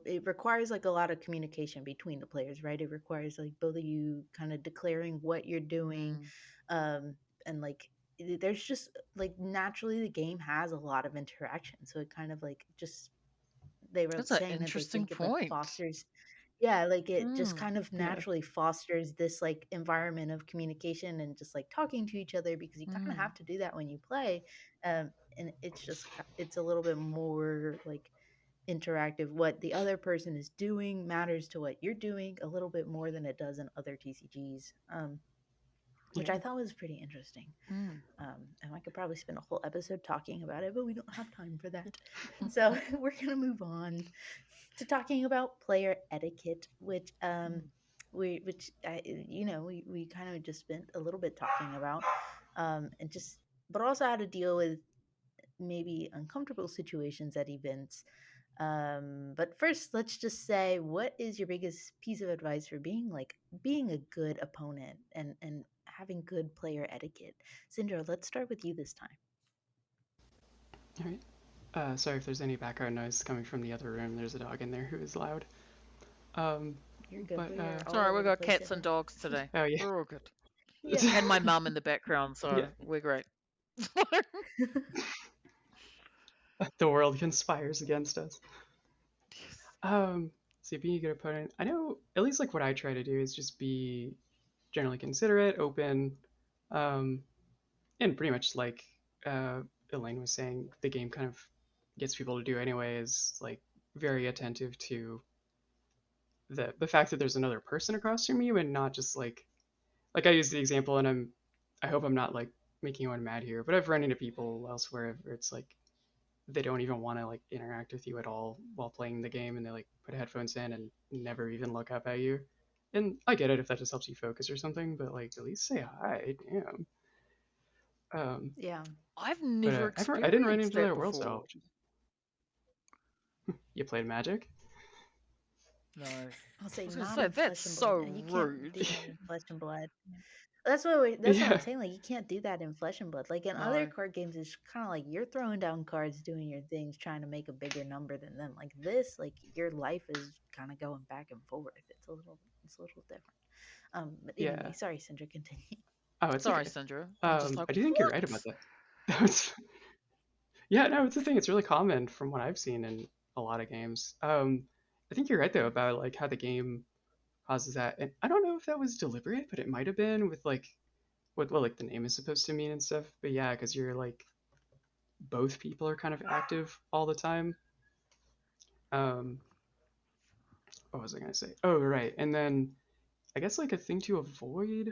it requires like a lot of communication between the players, right? It requires like both of you kind of declaring what you're doing, Mm, um, and like there's just like naturally the game has a lot of interaction, so it kind of like just they were that's an saying that they interesting think it like point. fosters, yeah, like it just Mm, kind of Yeah. naturally fosters this like environment of communication and just like talking to each other because you kind of mm, have to do that when you play. And it's just it's a little bit more like interactive. What the other person is doing matters to what you're doing a little bit more than it does in other TCGs, which I Yeah. thought was pretty interesting. mm. And I could probably spend a whole episode talking about it, but we don't have time for that. So we're gonna move on to talking about player etiquette, which we kind of just spent a little bit talking about, and just but also how to deal with maybe uncomfortable situations at events. But first, let's just say, what is your biggest piece of advice for being a good opponent and having good player etiquette? Cinderella, let's start with you this time. All right. Sorry if there's any background noise coming from the other room. There's a dog in there who is loud. Um, You're good. but We are all Sorry, we over the got place cats and today. dogs today. oh yeah, We're all good. Yeah. And my mum in the background, yeah. so we're great. The world conspires against us. Yes. Um, so being a good opponent, I know at least like what I try to do is just be generally considerate, open, um, and pretty much like uh, Elaine was saying, the game kind of gets people to do anyway is like very attentive to the fact that there's another person across from you and not just like I use the example and I hope I'm not like making anyone mad here, but I've run into people elsewhere where it's like they don't even want to like interact with you at all while playing the game and they like put headphones in and never even look up at you. And I get it if that just helps you focus or something, but like at least say hi, damn. Um, Yeah. I've but never I didn't run experienced into that that world style. before. Which is, you played Magic? No. I I'll say was going to not say, in that's flesh and blood, so and you can't rude. do that in flesh and blood. That's what I'm Yeah, saying. Like you can't do that in flesh and blood. Like in other No. card games, it's kind of like you're throwing down cards, doing your things, trying to make a bigger number than them. Like this, like your life is kind of going back and forth. It's a little different. But anyway, yeah. sorry, Sindra, continue. Oh, it's Sorry, okay. Sandra. I'm just like, I do think you're right about what? that. That was Yeah, no, it's a thing. It's really common from what I've seen in a lot of games. I think you're right though about like how the game causes that, and I don't know if that was deliberate, but it might have been with like what like the name is supposed to mean and stuff. But yeah, because you're like both people are kind of active all the time. Um, what was I gonna say? Oh, right. And then I guess like a thing to avoid.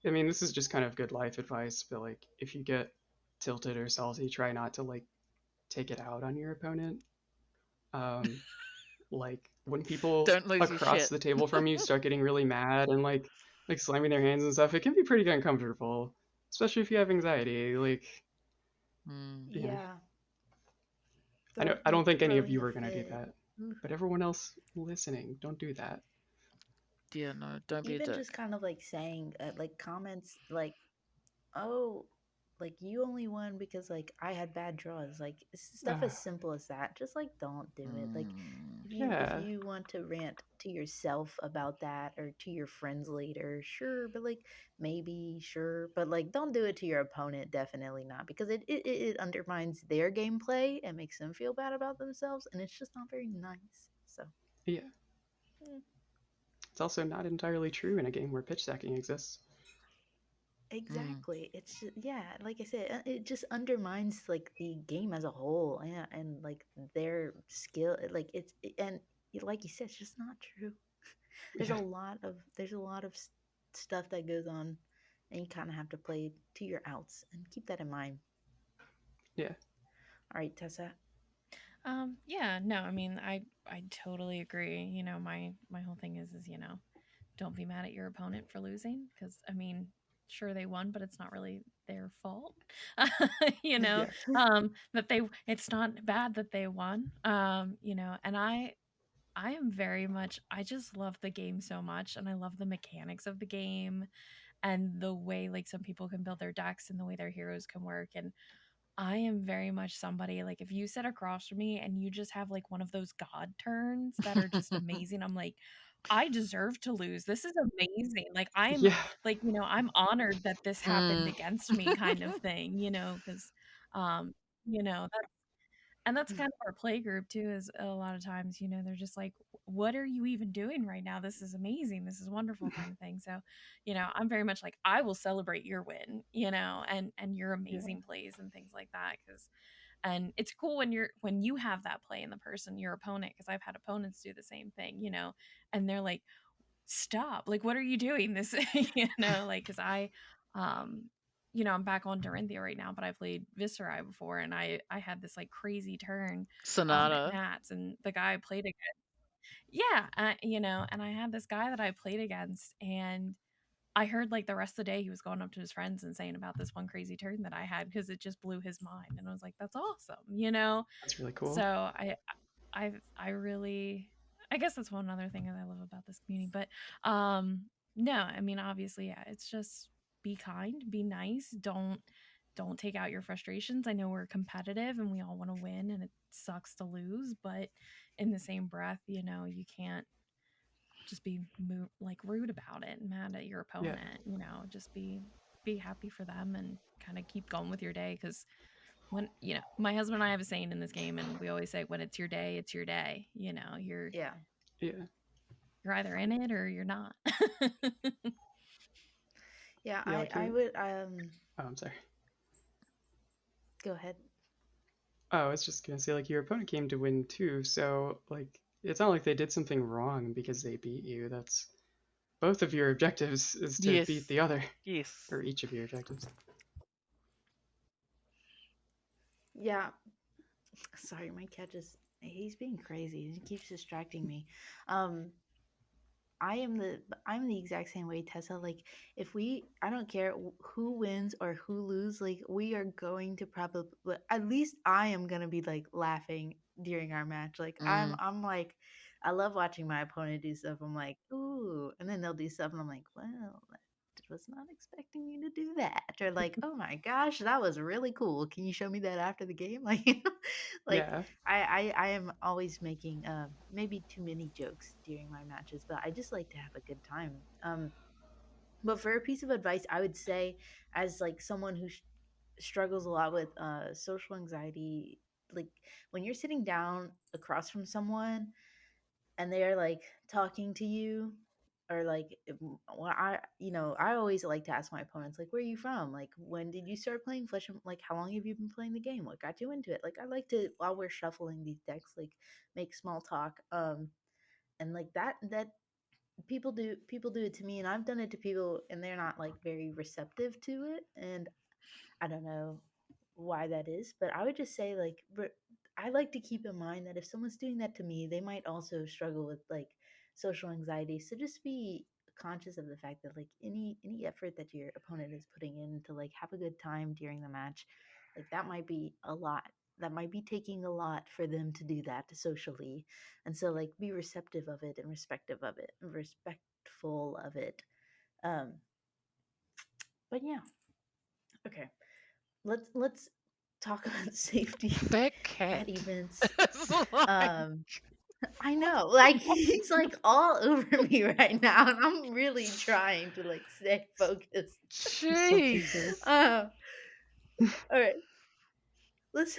I mean, this is just kind of good life advice, but like if you get tilted or salty, try not to like take it out on your opponent. Um, like when people Don't lose your across shit. the table from you start getting really mad and like slamming their hands and stuff, it can be pretty uncomfortable, especially if you have anxiety. Like, Mm. yeah, Yeah, I like don't think any of throwing you a are gonna do fit. that, Oof. but everyone else listening, don't do that. Yeah, no, don't be a Even just dick. kind of like saying like comments like, "Oh." like you only won because like I had bad draws. Like it's stuff Uh, as simple as that. Just like don't do it. Like Mm. if yeah, you want to rant to yourself about that or to your friends later, sure, but like maybe sure, but like don't do it to your opponent. Definitely not, because it undermines their gameplay and makes them feel bad about themselves, and it's just not very nice. So. yeah. mm, It's also not entirely true in a game where pitch stacking exists. Mm. Exactly. It's just, yeah, like I said, it just undermines like the game as a whole, and like their skill. Like and like you said, it's just not true. Yeah, There's a lot of stuff that goes on, and you kind of have to play to your outs and keep that in mind. yeah, All right, Tessa. Yeah, no, I mean, I totally agree. My whole thing is don't be mad at your opponent for losing because I mean, sure they won, but it's not really their fault. you know, yeah, that they it's not bad that they won. And I am very much I just love the game so much and I love the mechanics of the game and the way like some people can build their decks and the way their heroes can work and I am very much somebody like if you sit across from me and you just have like one of those god turns that are just amazing, I'm like, I deserve to lose. This is amazing. Like I'm yeah, like, I'm honored that this happened Mm. against me kind of thing, because that's and that's kind of our play group too, is a lot of times, they're just like, what are you even doing right now? This is amazing. This is wonderful kind of thing. So, I'm very much like, I will celebrate your win, and your yeah. amazing plays and things like that. And it's cool when you have that play in the person, your opponent, because I've had opponents do the same thing, and they're like, stop, like, what are you doing this, like, because um, I'm back on Dorinthia right now, but I played Viscerai before, and I had this like crazy turn, at Sonata. Nats, and the guy I played against, yeah, and I had this guy that I played against, and I heard like the rest of the day he was going up to his friends and saying about this one crazy turn that I had because it just blew his mind, and I was like, that's awesome. That's really So cool. I really, I guess that's one other thing that I love about this community. But no, I mean, obviously, yeah, it's just be kind, be nice, don't take out your frustrations. I know we're competitive and we all want to win, and it sucks to lose, but in the same breath, you can't just be like rude about it and mad at your Yeah, opponent. Just be happy for them and kind of keep going with your day because when my husband and I have a saying in this game, and we always say, when it's your day, it's your day. Yeah. yeah, You're either in it or you're not. Yeah, yeah. Like I your, would oh, I'm sorry. go ahead. Oh, I was just gonna say, like, your opponent came to win too, so like, it's not like they did something wrong because they beat you. That's both of your objectives is to beat Yes. the other, Yes. or each of your objectives. Yeah, sorry, my cat just he's being crazy. He keeps distracting me. Um I am I'm the exact same way, Tessa. Like if I don't care who wins or who lose, like we are going to probably, at least I am going to be like laughing during our match. Like Mm. I'm like, I love watching my opponent do stuff. I'm like, ooh, and then they'll do stuff and I'm like, well, I was not expecting you to do that. Or like, oh my gosh, that was really cool. Can you show me that after the game? Like, like Yeah, I am always making maybe too many jokes during my matches, but I just like to have a good time. But for a piece of advice, I would say, as like someone who struggles a lot with social anxiety, like when you're sitting down across from someone and they're like talking to you, or like well, I always like to ask my opponents, like, where are you from, like when did you start playing like how long have you been playing the game, what got you into it. Like I like to, while we're shuffling these decks, like make small talk, and like that people do it to me, and I've done it to people and they're not like very receptive to it, and I don't know why that is, but I would just say like I like to keep in mind that if someone's doing that to me, they might also struggle with like social anxiety. So just be conscious of the fact that like any effort that your opponent is putting in to like have a good time during the match, like that might be a lot. That might be taking a lot for them to do that socially. And so like be receptive of it and respectful of it. Um but yeah. Okay. let's talk about safety That cat. at events. It's like, Um, I know, like he's like all over me right now, and I'm really trying to like stay focused. Okay, good. jeez. All right, let's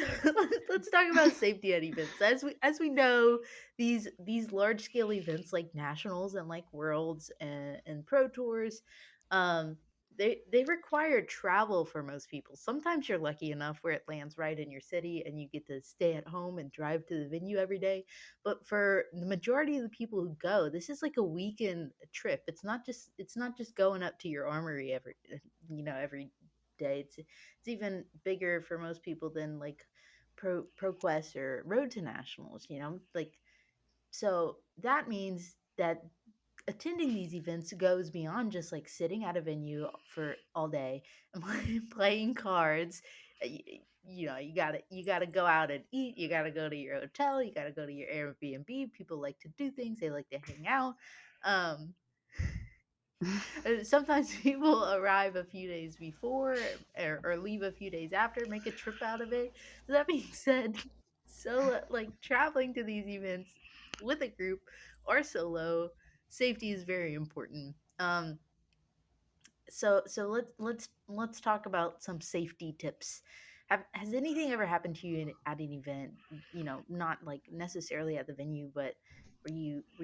talk about safety at events. As we know, these large scale events like nationals and like worlds and pro tours, um, they require travel for most people. Sometimes you're lucky enough where it lands right in your city and you get to stay at home and drive to the venue every day. But for the majority of the people who go, this is like a weekend trip. It's not just going up to your armory every day. It's even bigger for most people than like ProQuest or Road to Nationals, like, so that means that attending these events goes beyond just like sitting at a venue for all day and playing cards. You gotta go out and eat. You gotta go to your hotel. You gotta go to your Airbnb. People like to do things. They like to hang out. Um, Sometimes people arrive a few days before or leave a few days after, make a trip out of it. So that being said, solo like traveling to these events with a group or solo, safety is very important. So let's talk about some safety tips. Has anything ever happened to you at an event? Not like necessarily at the venue, but were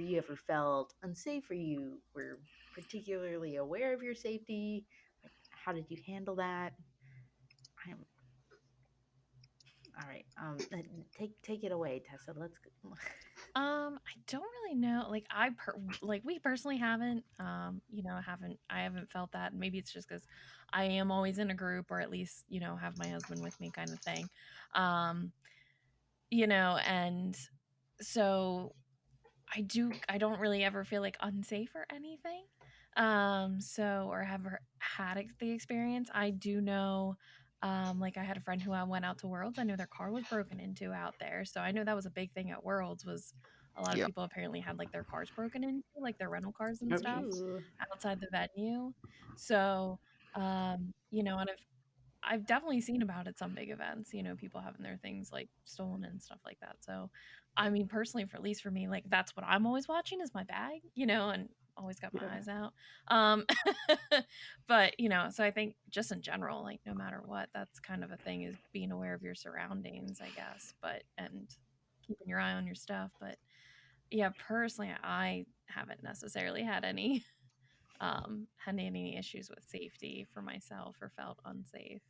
you ever felt unsafe? Or you were particularly aware of your safety? Like, how did you handle that? I'm all right. Take it away, Tessa. Let's go. I don't really know. Like like we personally haven't, I haven't felt that. Maybe it's just because I am always in a group, or at least have my husband with me, kind of thing. Um, and so I don't really ever feel like unsafe or anything. Or have had the experience. I do know, like I had a friend who I went out to Worlds. I know their car was broken into out there. So I know that was a big thing at Worlds. Was a lot of Yep. people apparently had like their cars broken into, like their rental cars and Oh, stuff jeez. Ooh, outside the venue. So, and I've definitely seen about at some big events, people having their things like stolen and stuff like that. So, I mean, personally, for at least for me, like that's what I'm always watching is my bag, and always got my Yeah, eyes out. Um, but so I think just in general, like no matter what, that's kind of a thing is being aware of your surroundings, I guess. But and keeping your eye on your stuff. But yeah, personally, I haven't necessarily had any issues with safety for myself or felt unsafe.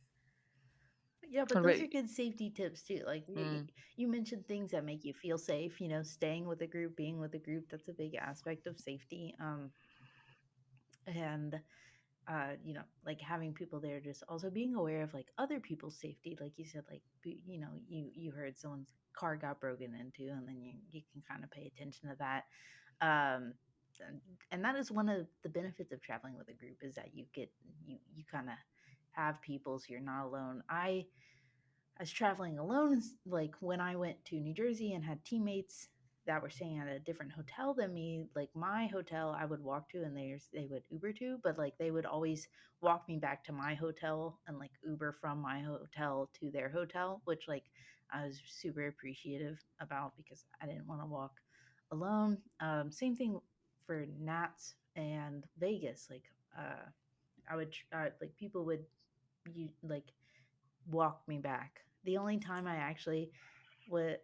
yeah, but What those about are good safety tips too. Like mm, you mentioned things that make you feel safe. Staying with a group, being with a group, that's a big aspect of safety. And like having people there, just also being aware of like other people's safety. Like you said, like you heard someone's car got broken into, and then you can kind of pay attention to that. Um, and that is one of the benefits of traveling with a group is that you kind of have people, so you're not alone. I was traveling alone, like when I went to New Jersey and had teammates that were staying at a different hotel than me. Like my hotel, I would walk to, and they would Uber to, but like they would always walk me back to my hotel and like Uber from my hotel to their hotel, which like I was super appreciative about because I didn't want to walk alone. Same thing for Nats and Vegas. Like like people would you like walk me back. The only time I actually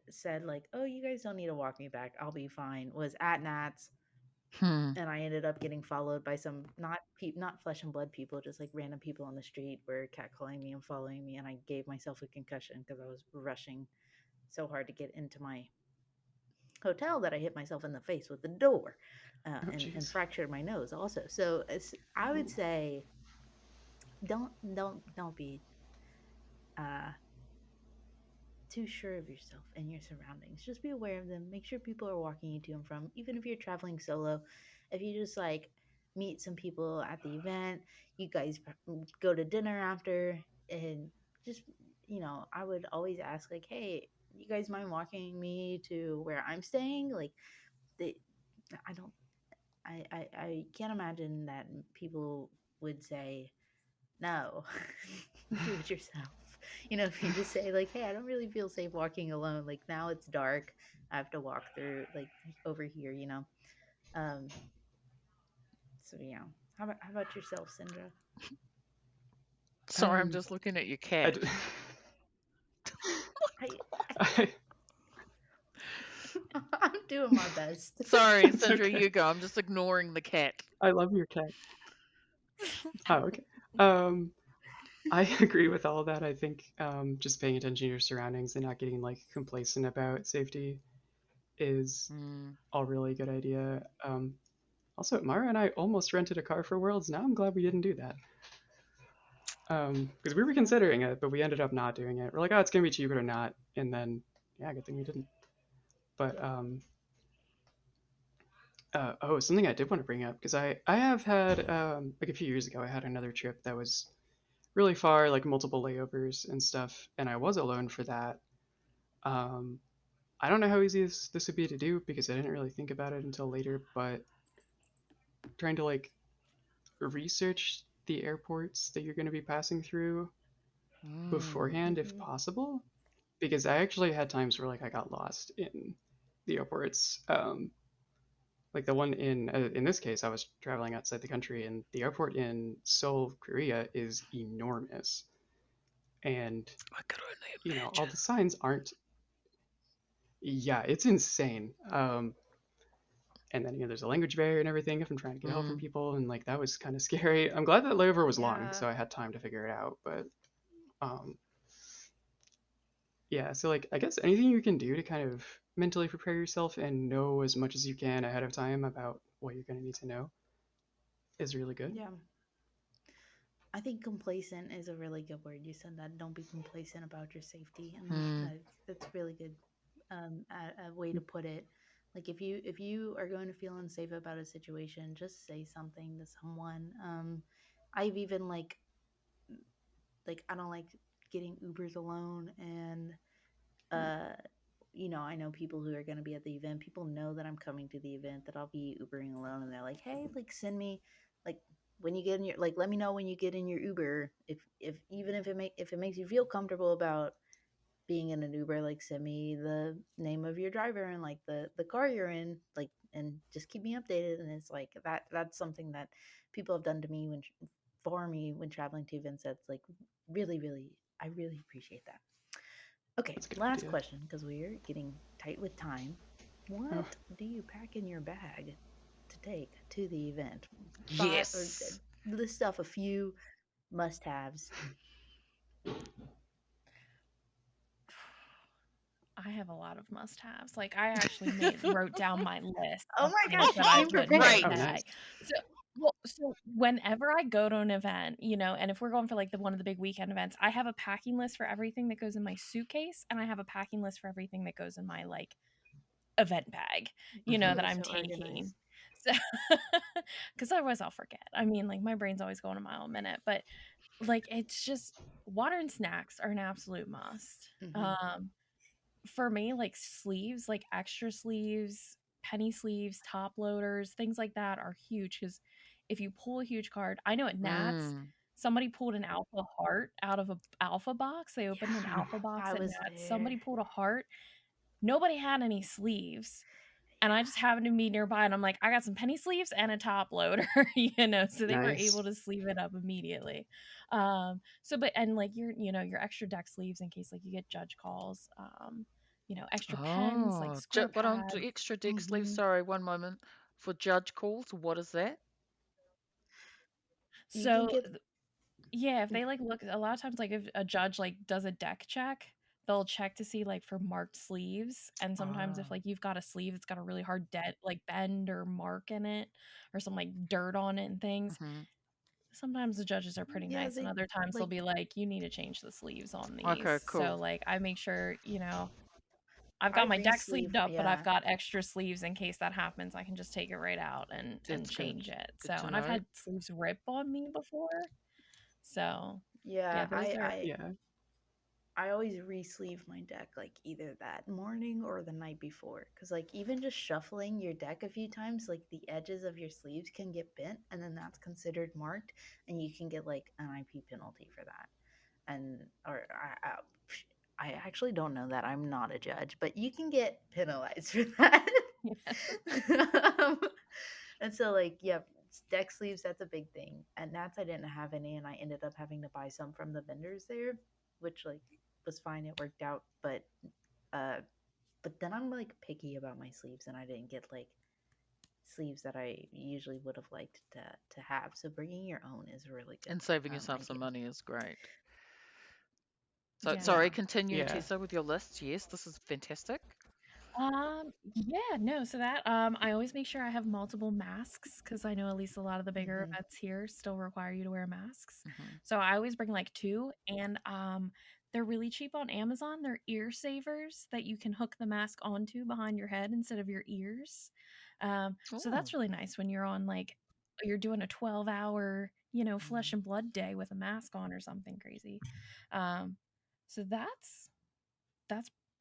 said like, "Oh, you guys don't need to walk me back. I'll be fine," was at Nats, hmm. and I ended up getting followed by some not flesh and blood people, just like random people on the street were catcalling me and following me, and I gave myself a concussion because I was rushing so hard to get into my hotel that I hit myself in the face with the door, Oh, and jeez. fractured my nose also. So I would Ooh. say don't be uh too sure of yourself and your surroundings. Just be aware of them. Make sure people are walking you to and from. Even if you're traveling solo, if you just like meet some people at the event, you guys go to dinner after, and just I would always ask like, "Hey, you guys mind walking me to where I'm staying?" Like they, I don't, I can't imagine that people would say no. Do it yourself. if you just say like, "Hey, I don't really feel safe walking alone. Like now it's dark. I have to walk through like over here. Um, so yeah. How about yourself, Sindra? Sorry, I'm Um, just looking at your I, cat. d- I, I I'm doing my best. Sorry, it's Sandra, okay. you go. I'm just ignoring the cat. I love your cat. Oh, okay. Um, I agree with all of that. I think just paying attention to your surroundings and not getting like complacent about safety is Mm. all really good idea. Also, Mara and I almost rented a car for Worlds. Now I'm glad we didn't do that. Because we were Yeah. considering it, but we ended up not doing it. We're like, oh, it's gonna be cheaper to not, and then yeah, good thing we didn't. But oh, something I did want to bring up because I have had like a few years ago I had another trip that was really far, like multiple layovers and stuff, and I was alone for that. Um, I don't know how easy this would be to do because I didn't really think about it until later, but trying to like research the airports that you're going to be passing through Mm. beforehand if Hmm. possible, because I actually had times where like I got lost in the airports. Like the one in this case, I was traveling outside the country, and the airport in Seoul, Korea, is enormous, and I could only all imagine. the signs aren't. Yeah, it's insane. And then there's a language barrier and everything if I'm trying to get help from Mm. people, and like that was kind of scary. I'm glad that layover was long, Yeah. so I had time to figure it out. But um, yeah, so like I guess anything you can do to kind of mentally prepare yourself and know as much as you can ahead of time about what you're going to need to know is really good. Yeah. I think complacent is a really good word. You said that. Don't be complacent about your safety, and Mm. that's really good. A way to put it. Like if you are going to feel unsafe about a situation, just say something to someone. I've even like I don't like getting Ubers alone, and uh, I know people who are going to be at the event. People know that I'm coming to the event, that I'll be Ubering alone, and they're like, "Hey, like send me like when you get in your like let me know when you get in your Uber if even if it makes you feel comfortable about being in an Uber, like send me the name of your driver and like the car you're in, like and just keep me updated." And it's like that's something that people have done to me for me when traveling to events. That's like really I really appreciate that. Okay, That's a good last idea. question because we're getting tight with time. Oh, What do you pack in your bag to take to the event? Five or Yes. list off a few must-haves. I have a lot of must-haves. Like, I actually made wrote down my list Oh of my things gosh, that you I came put in my prepared. oh, Great. nice. bag. So so whenever I go to an event, and if we're going for, like, the one of the big weekend events, I have a packing list for everything that goes in my suitcase, and I have a packing list for everything that goes in my, like, event bag, Hmm. that You're I'm so taking. organized. So, because otherwise I'll forget. I mean, like, my brain's always going a mile a minute, but, like, it's just water and snacks are an absolute must. Hmm. For me, like sleeves, like extra sleeves, penny sleeves, top loaders, things like that are huge because if you pull a huge card, I know at Nats, Mm. somebody pulled an alpha heart out of a alpha box. They opened an Yeah, alpha box I at was Nats. there. Somebody pulled a heart. Nobody had any sleeves. And I just Yeah. happened to be nearby and I'm like, I got some penny sleeves and a top loader, so they were Nice. able to sleeve it up immediately. But and like your extra deck sleeves in case like you get judge calls, extra pens, like Oh, square what on pads. extra deck sleeves? Hmm. Sorry, one moment. For judge calls, what is that? You can So get. yeah, if they like look a lot of times like if a judge like does a deck check, they'll check to see like for marked sleeves. And sometimes if Oh. like you've got a sleeve that's got a really hard like bend or mark in it or some like dirt on it and things, Hmm. sometimes the judges are pretty Yeah, nice and they other times they'll like. be like, you need to change the sleeves on Okay, these. So cool. like I make sure, I've I got my deck re-sleeve. sleeved up, but I've Yeah, got extra sleeves in case that happens. I can just take it right out and That's good. change it. So Good to and I've know. had sleeves rip on me before. So yeah, yeah. those are Yeah. I always re-sleeve my deck like either that morning or the night before, because like even just shuffling your deck a few times, like the edges of your sleeves can get bent, and then that's considered marked, and you can get like an IP penalty for that. and I actually don't know that. I'm not a judge, but you can get penalized for that. Yeah. um, and so, like, yeah, deck sleeves, that's a big thing. At Nats, I didn't have any, and I ended up having to buy some from the vendors there, which, like, was fine. It worked out. Uh, but then I'm, like, picky about my sleeves, and I didn't get, like, sleeves that I usually would have liked to have. So bringing your own is a really good And saving yourself some idea. money is great. So, Yeah. sorry, Yeah. continue, Yeah. Tessa, with your list. Yes, this is fantastic. Yeah, no, so that I always make sure I have multiple masks because I know at least a lot of the bigger Hmm. events here still require you to wear masks. Hmm. So I always bring like two, and they're really cheap on Amazon. They're ear savers that you can hook the mask onto behind your head instead of your ears. So Oh, that's really nice when you're on like you're doing a 12-hour, flesh mm. and blood day with a mask on or something crazy. Um, so that's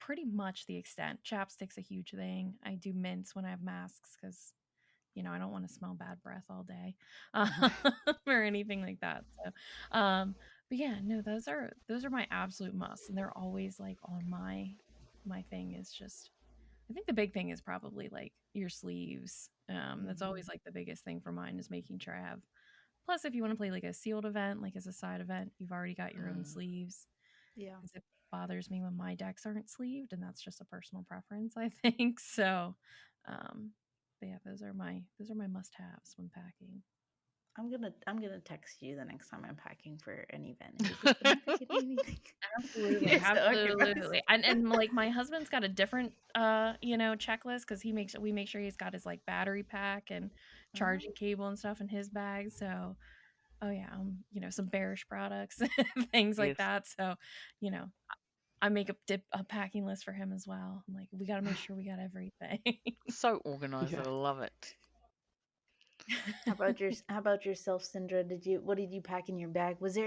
pretty much the extent. Chapstick's a huge thing. I do mints when I have masks because I don't want to smell bad breath all day, or anything like that. So, but yeah, no, those are my absolute musts, and they're always like on my thing. Is just I think the big thing is probably like your sleeves. That's Hmm. always like the biggest thing for mine is making sure I have. Plus, if you want to play like a sealed event, like as a side event, you've already got your own Mm. sleeves Yeah. because it bothers me when my decks aren't sleeved, and that's just a personal preference, I think. So, um, but yeah, those are my must-haves when packing. I'm gonna text you the next time I'm packing for an event and be like, "Am I forgetting anything?" Absolutely, You're so organized. absolutely, and like my husband's got a different checklist because we make sure he's got his like battery pack and Oh, charging cable and stuff in his bag. So, oh yeah, some bearish products, things like Yes, that. So, you know, I make a packing list for him as well. I'm like, we got to make sure we got everything. so organized. I Yeah. love it. how about yourself, Sindra? What did you pack in your bag? Was there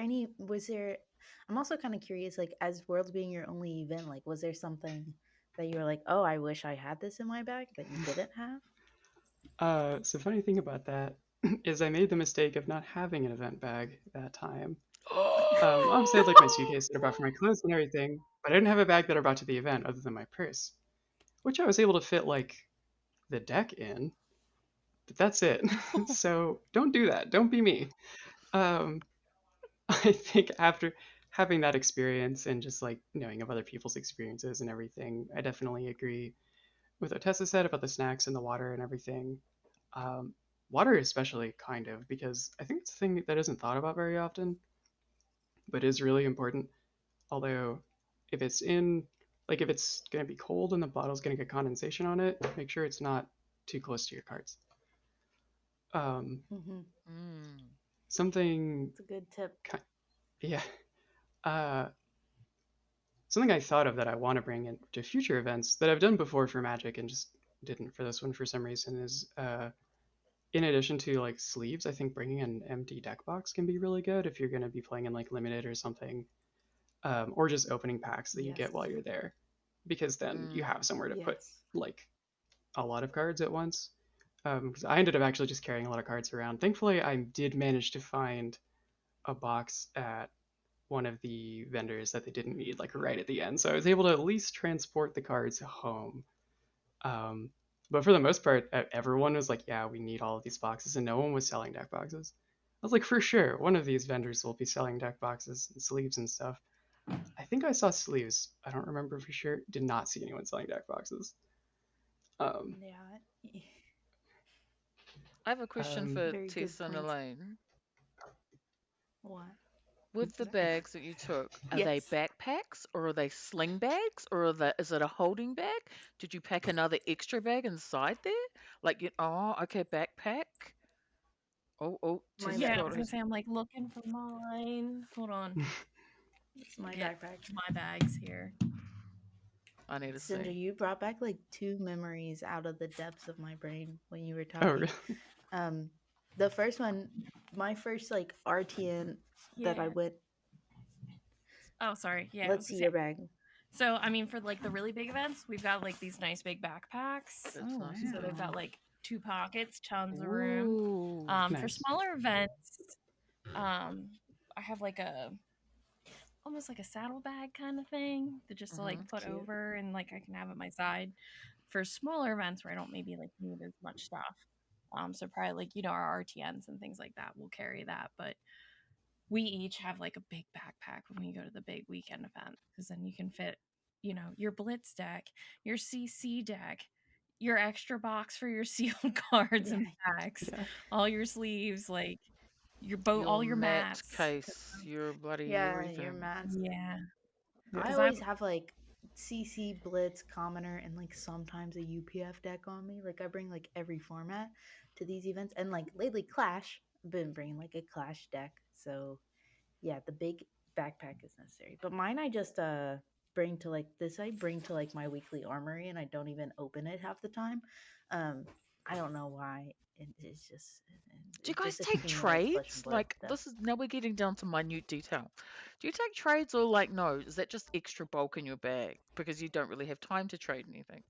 I'm also kind of curious, like, as Worlds being your only event, like, was there something that you were like, "Oh, I wish I had this in my bag," that you didn't have? So funny thing about that is I made the mistake of not having an event bag that time. Obviously, I had like my suitcase that I brought for my clothes and everything, but I didn't have a bag that I brought to the event other than my purse, which I was able to fit like the deck in, but that's it. So don't do that. Don't be me. Um, I think after having that experience and just like knowing of other people's experiences and everything, I definitely agree with what Tessa said about the snacks and the water and everything. Um, Water, especially, kind of, because I think it's a thing that isn't thought about very often, but is really important. Although, if it's in, like, if it's going to be cold and the bottle's going to get condensation on it, make sure it's not too close to your cards. Um, Hmm. Mm. Something, It's a good tip. yeah, uh, something I thought of that I want to bring into future events that I've done before for Magic and just didn't for this one for some reason is in addition to like sleeves, I think bringing an empty deck box can be really good if you're going to be playing in like limited or something, or just opening packs that you Yes. get while you're there, because then you have Mm. somewhere to put Yes. like a lot of cards at once. Because I ended up actually just carrying a lot of cards around. Thankfully, I did manage to find a box at one of the vendors that they didn't need like right at the end, so I was able to at least transport the cards home. Um, but for the most part, everyone was like, "Yeah, we need all of these boxes," and no one was selling deck boxes. I was like, "For sure, one of these vendors will be selling deck boxes and sleeves and stuff." I think I saw sleeves. I don't remember for sure. Did not see anyone selling deck boxes. Um, Yeah. I have a question um, for Very good Tess and points. Elaine. What? With the bags that you took, are they Yes. backpacks or are they sling bags or is it a holding bag? Did you pack another extra bag inside there? Like, oh, okay, backpack. Oh, My Tessa's Yeah, I got was gonna backpack. his. say I'm like looking for mine. Hold on, let's My get backpack. to my bags here. I need to Cinder, see. you brought back like two memories out of the depths of my brain when you were oh, talking. really? Um, the first one, my first like RTN that I Yeah. went. Oh, sorry. Yeah, I Let's was see gonna say. your bag. So, I mean, for like the really big events, we've got like these nice big backpacks. It's Oh nice and So big. they've got wow. like two pockets, tons of room. Ooh. For Nice. smaller events, um, I have like almost like a saddlebag kind of thing to just to like Mhm. put Cute. over and like I can have at my side for smaller events where I don't maybe like need as much stuff. So probably like our RTNs and things like that will carry that, but we each have like a big backpack when we go to the big weekend event because then you can fit, your blitz deck, your CC deck, your extra box for your sealed cards Yeah. and packs, Yeah. all your sleeves, like your boat, Your all your mat mats. case, your bloody Yeah, your everything. mats. Yeah, Yeah. I because always I'm have like CC Blitz Commoner and like sometimes a UPF deck on me. Like I bring like every format to these events, and like lately Clash. I've been bringing like a Clash deck. So yeah, the big backpack is necessary. But mine I just bring to like this. I bring to like my weekly armory, and I don't even open it half the time. Um, I don't know why. It's just Do you it guys just take accumulates flesh and trades? blood Like stuff. this is now we're getting down to minute detail. Do you take trades or like no? Is that just extra bulk in your bag because you don't really have time to trade anything?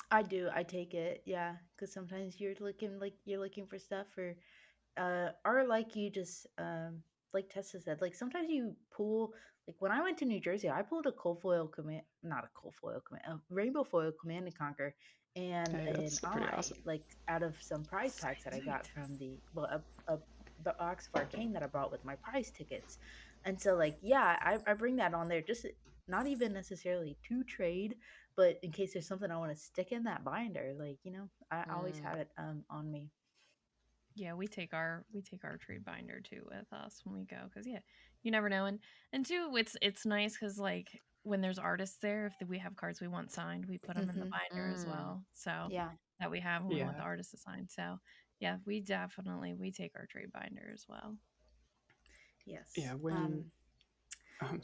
I do. I take it. Yeah, because sometimes you're looking for stuff or like you just like Tessa said, like sometimes you pull like when I went to New Jersey, I pulled a cold foil command, not a cold foil command, a rainbow foil command and conquer, and Hey, an that's pretty ally awesome. like out of some prize packs that I sweet. got from a box of arcane that I brought with my prize tickets, and so like yeah, I bring that on there just not even necessarily to trade, but in case there's something I want to stick in that binder, like I always Mm. have it on me. Yeah, we take our trade binder too with us when we go because yeah, you never know, and two, it's nice because like when there's artists there, if we have cards we want signed, we put them in the Hmm. binder as Mm. well, so Yeah. that we have when we want Yeah. the artist to sign. So yeah, we take our trade binder as well. Yes. Yeah. When um,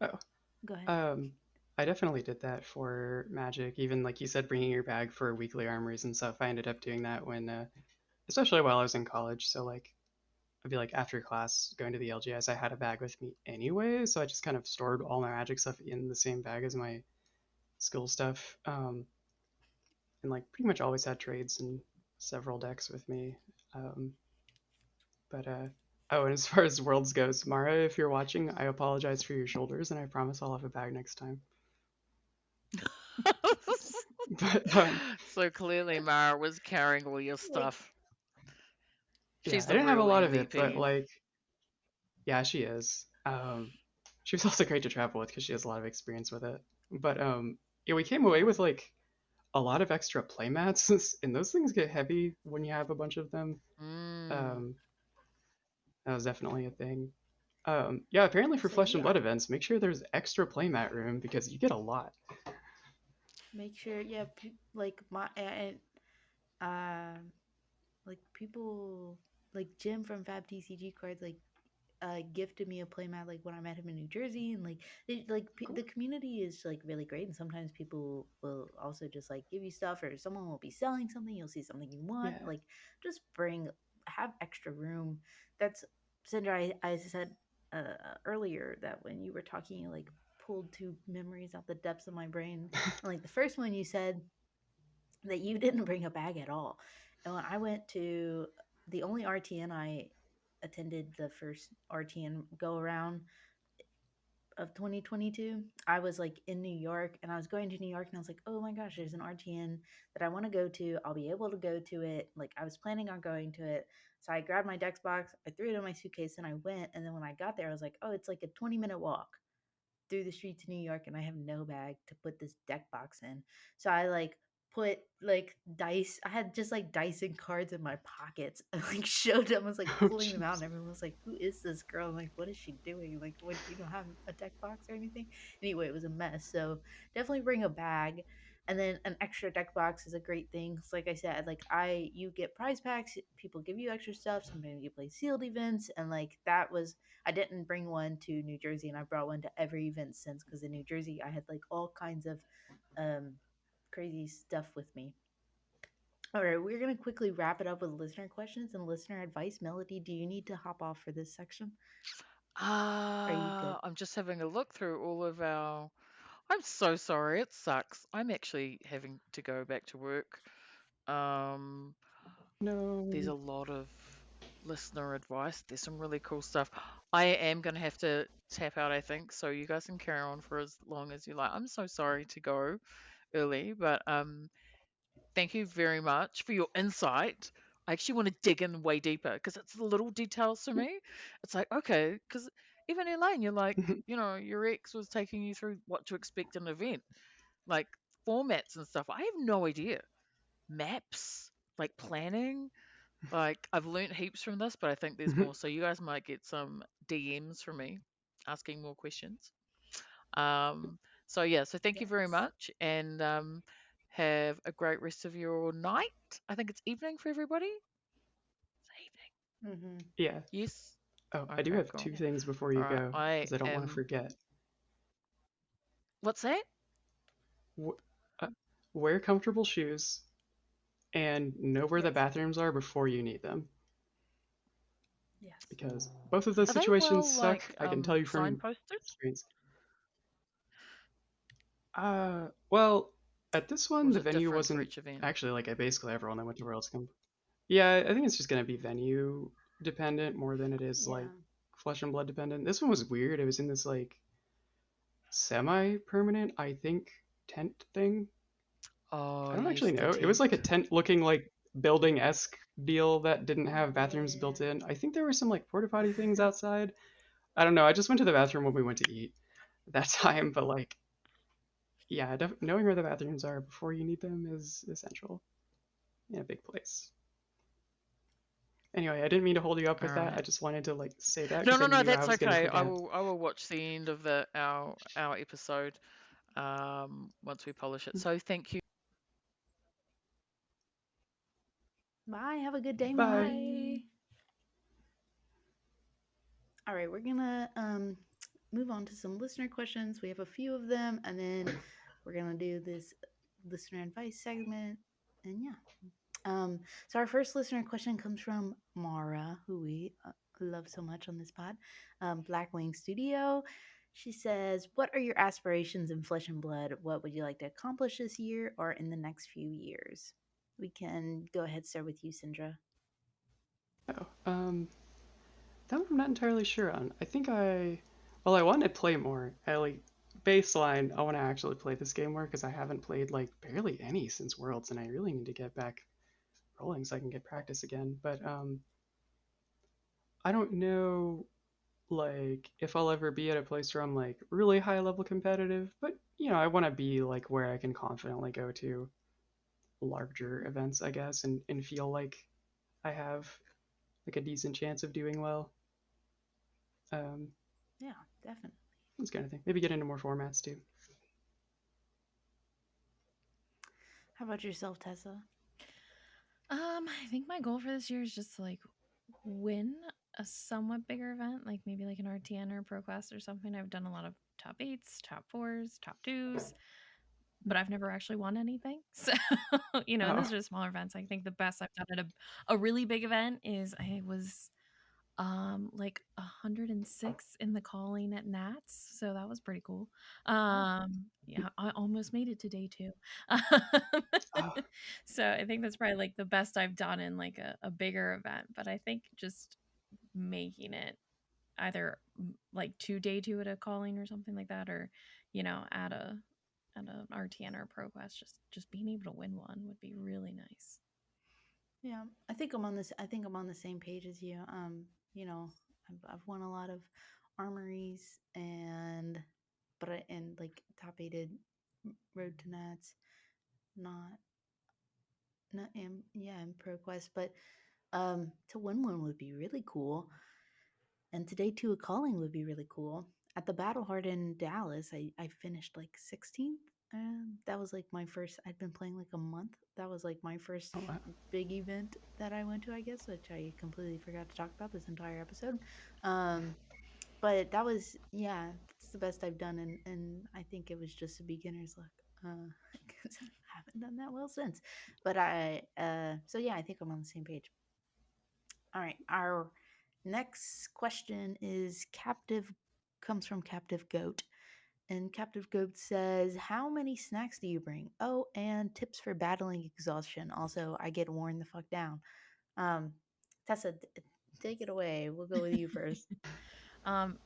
oh Go ahead. um, I definitely did that for Magic. Even like you said, bringing your bag for weekly armories and stuff. I ended up doing that when, especially while I was in college. So like I'd be like after class going to the LGS, I had a bag with me anyway, so I just kind of stored all my Magic stuff in the same bag as my skill stuff. And like pretty much always had trades and several decks with me. Um, but oh, and as far as worlds goes, Mara, if you're watching, I apologize for your shoulders, and I promise I'll have a bag next time. But So clearly Mara was carrying all your Like, stuff. yeah, She's I the didn't have a real lot of it, but MVP. like, yeah, she is. She was also great to travel with because she has a lot of experience with it. But yeah, we came away with like a lot of extra playmats, and those things get heavy when you have a bunch of them. Mm. Um, that was definitely a thing. Yeah, apparently I for say Flesh and yeah. Blood events, make sure there's extra playmat room because you get a lot. Make sure yeah. Like my and like people like Jim from Fab TCG Cards gifted me a playmat like when I met him in New Jersey, and like Cool. the community is like really great, and sometimes people will also just like give you stuff, or someone will be selling something, you'll see something you want, Yeah. like just bring have extra room. That's Cindrah. I said earlier that when you were talking, you like pulled two memories out the depths of my brain, and like the first one you said that you didn't bring a bag at all. And when I went to the only RTN I attended, the first RTN go around of 2022, I was like in New York, and I was going to New York, and I was like, oh my gosh, there's an RTN that I want to go to. I'll be able to go to it. Like I was planning on going to it. So I grabbed my Dex box, I threw it in my suitcase, and I went. And then when I got there, I was like, oh, it's like a 20-minute walk through the streets of New York, and I have no bag to put this deck box in. So I like put like dice. I had just like dice and cards in my pockets. I like showed them. I was like Oh, pulling them out, jeez. and everyone was like, "Who is this girl?" I'm like, "What is she doing? Like, what? You don't have a deck box or anything?" Anyway, it was a mess. So definitely bring a bag. And then an extra deck box is a great thing. 'Cause like I said, like you get prize packs, people give you extra stuff. Sometimes you play sealed events, and like that was I didn't bring one to New Jersey, and I brought one to every event since. Because in New Jersey, I had like all kinds of um, crazy stuff with me. All right, we're gonna quickly wrap it up with listener questions and listener advice. Melody, do you need to hop off for this section? Are you good? I'm just having a look through all of our. I'm so sorry. It sucks. I'm actually having to go back to work. Um, there's No. a lot of listener advice. There's some really cool stuff. I am going to have to tap out, I think, so you guys can carry on for as long as you like. I'm so sorry to go early, but thank you very much for your insight. I actually want to dig in way deeper because it's the little details to me. It's like, okay, because even Elaine, you're like, your ex was taking you through what to expect in an event, like formats and stuff. I have no idea. Maps, like planning. Like, I've learnt heaps from this, but I think there's more. So you guys might get some DMs from me asking more questions. Um, so yeah, so thank you very Yes. much, and have a great rest of your night. I think it's evening for everybody. It's evening. Mm-hmm. Yeah. Yes. Oh, I do Okay, have cool. two things before All you right. go I because I don't want to am. forget. What's that? W- uh, wear comfortable shoes and know where the Yes. bathrooms are before you need them Yes. because both of those Are they situations well suck. like I can tell you from signposted? experience. Well, at this Or one, is the it venue different for wasn't each event? actually like basically everyone that went to Worlds Come. Yeah, I think it's just gonna be venue dependent more than it is like Yeah. flesh and blood dependent. This one was weird. It was in this like semi-permanent, I think, tent thing. Oh I don't actually yes, the know. It was like a tent. tent looking like building-esque deal that didn't have bathrooms built Yeah. in. I think there were some like porta potty things outside. I don't know. I just went to the bathroom when we went to eat that time, but like, yeah, knowing where the bathrooms are before you need them is essential in a big place. Anyway, I didn't mean to hold you up All with that. I right. just wanted to like say that No, because I no, no. knew I That's was gonna okay. I forget. will. I will watch the end of the our episode once we polish it. So thank you. Bye. Have a good day, Bye. Bye. Melody. All right, we're gonna move on to some listener questions. We have a few of them, and then we're gonna do this listener advice segment. And yeah, so our first listener question comes from Mara, who we love so much on this pod, Blackwing Studio. She says, "What are your aspirations in Flesh and Blood? What would you like to accomplish this year or in the next few years?" We can go ahead start with you, Cindrah. Oh, that one I'm not entirely sure on. Well, I want to play more. I like baseline. I want to actually play this game more because I haven't played like barely any since Worlds, and I really need to get back rolling so I can get practice again. But I don't know like if I'll ever be at a place where I'm like really high level competitive, but I want to be like where I can confidently go to larger events, I guess, and feel like I have like a decent chance of doing well. Um, Yeah, definitely. this kind of thing. Maybe get into more formats too. How about yourself, Tessa? I think my goal for this year is just to like win a somewhat bigger event, like maybe like an RTN or ProQuest or something. I've done a lot of top eights, top fours, top twos, but I've never actually won anything. So, and Oh, those are smaller events. I think the best I've done at a really big event is I was like 106 in the calling at Nats, so that was pretty cool. Oh, Yeah, I almost made it to day 2. oh, So I think that's probably like the best I've done in like a bigger event, but I think just making it either like 2 day 2 at a calling or something like that, or at an RTN or ProQuest, just being able to win one would be really nice. yeah. I think I'm on this. I think I'm on the same page as you. You know, I've won a lot of armories and, and like top aided road to Nats, not not in yeah in ProQuest, but to win one would be really cool. And today too, a calling would be really cool. At the Battle Hard in Dallas, I finished like 16th. That was like my first. I'd been playing like a month. That was like my first oh wow. big event that I went to, I guess, which I completely forgot to talk about this entire episode. Um, but that was yeah, it's the best I've done, and I think it was just a beginner's luck. Because I haven't done that well since. But so yeah, I think I'm on the same page. All right. Our next question is captive comes from Captive Goat. And Captive Goat says, "How many snacks do you bring? Oh, and tips for battling exhaustion. Also, I get worn the fuck down." Um, Tessa, take it away. We'll go with you first.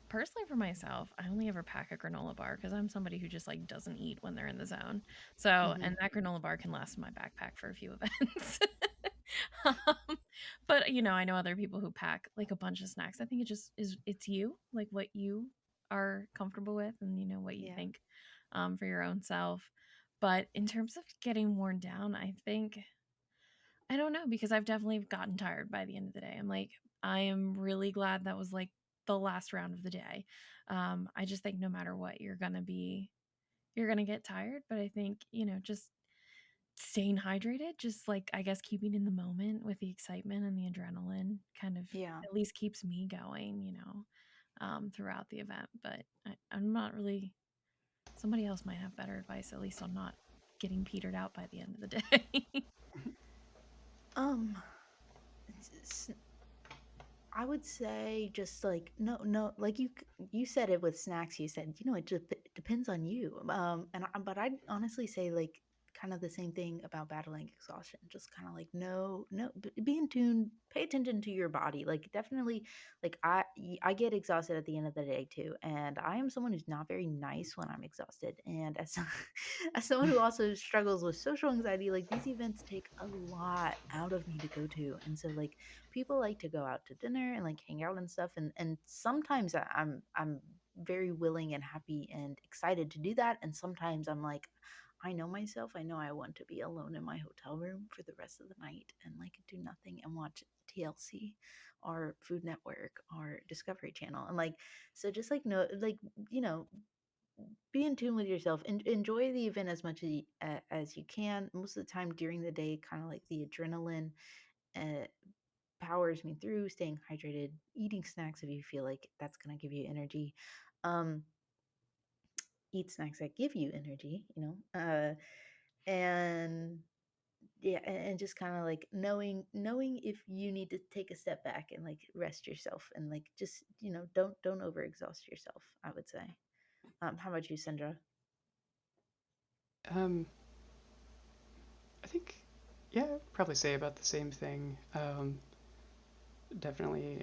Personally for myself, I only ever pack a granola bar because I'm somebody who just like doesn't eat when they're in the zone. So, Hmm. and that granola bar can last in my backpack for a few events. But I know other people who pack like a bunch of snacks. I think it just is it's you, like what you are comfortable with and what you Yeah. think for your own self. But in terms of getting worn down, I think I don't know because I've definitely gotten tired by the end of the day. I'm like, I am really glad that was like the last round of the day. I just think no matter what, you're gonna get tired. But I think, just staying hydrated, just like I guess keeping in the moment with the excitement and the adrenaline kind of Yeah. at least keeps me going, throughout the event. But I'm not really, somebody else might have better advice, at least on not getting petered out by the end of the day. Um, s- I would say just like no, no, like you said it with snacks. You said it just depends on you. But I'd honestly say like kind of the same thing about battling exhaustion. Just kind of like no, no, be in tune. Pay attention to your body. Like definitely, like I get exhausted at the end of the day too, and I am someone who's not very nice when I'm exhausted. And as as someone who also struggles with social anxiety, like these events take a lot out of me to go to, and so like people like to go out to dinner and like hang out and stuff, and sometimes I'm very willing and happy and excited to do that, and sometimes I'm like, I know myself, I know I want to be alone in my hotel room for the rest of the night and like do nothing and watch TLC or Food Network or Discovery Channel, and like so just like no, like you know be in tune with yourself and enjoy the event as much as you can. Most of the time during the day, kind of like the adrenaline uh, powers me through, staying hydrated, eating snacks if you feel like that's going to give you energy. Um, Eat snacks that give you energy, and yeah, and just kind of like knowing if you need to take a step back and like rest yourself and like just don't overexhaust yourself. I would say. How about you, Sandra? Um, I think, yeah, I'd probably say about the same thing. Definitely,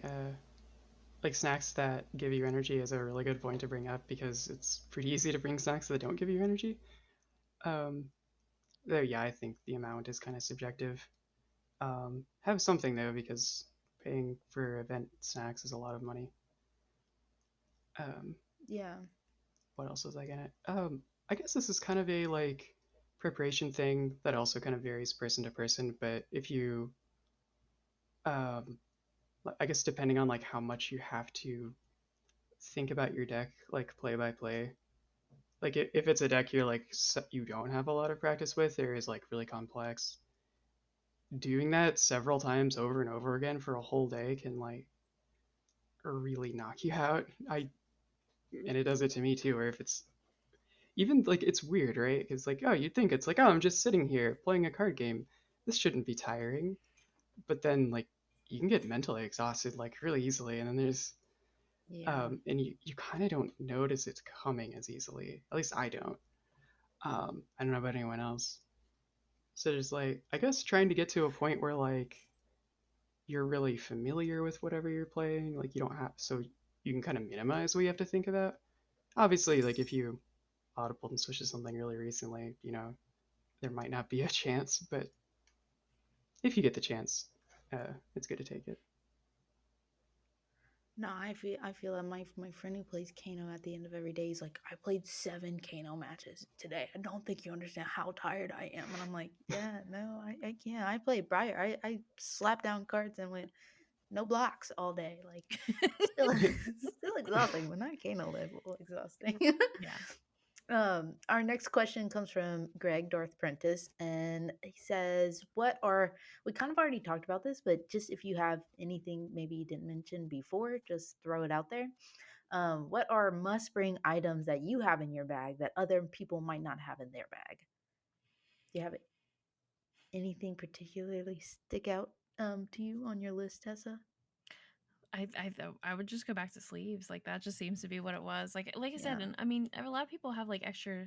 like snacks that give you energy is a really good point to bring up because it's pretty easy to bring snacks that don't give you energy. Um, though, yeah, I think the amount is kind of subjective. Have something though because paying for event snacks is a lot of money. Um, Yeah. what else was I gonna? I guess this is kind of a like preparation thing that also kind of varies person to person. But if you, um, I guess depending on like how much you have to think about your deck, like play by play. Like if it's a deck you're like you don't have a lot of practice with, or is like really complex. Doing that several times over and over again for a whole day can like really knock you out. I and it does it to me too. Or if it's even like it's weird, right? Because like you'd think it's like I'm just sitting here playing a card game. This shouldn't be tiring, but then like you can get mentally exhausted like really easily, and then there's Yeah. and you kind of don't notice it's coming as easily. At least I don't. I don't know about anyone else. So there's like I guess trying to get to a point where like you're really familiar with whatever you're playing, like you don't have so you can kind of minimize what you have to think about. Obviously, like if you audibled and switched to something really recently, there might not be a chance, but if you get the chance, it's good to take it. No, I feel that my friend who plays Kano at the end of every day is like, I played 7 Kano matches today. I don't think you understand how tired I am. And I'm like, yeah, no, I can't. I played Briar. I slapped down cards and went no blocks all day. Like still still exhausting, but not Kano level exhausting. Yeah. Our next question comes from Greg Darth Prentice, and he says, "What are we kind of already talked about this, but just if you have anything maybe you didn't mention before, just throw it out there. What are must-bring items that you have in your bag that other people might not have in their bag? Do you have anything particularly stick out to you on your list, Tessa? I would just go back to sleeves. Like that just seems to be what it was. Like I said, Yeah, and I mean a lot of people have like extra.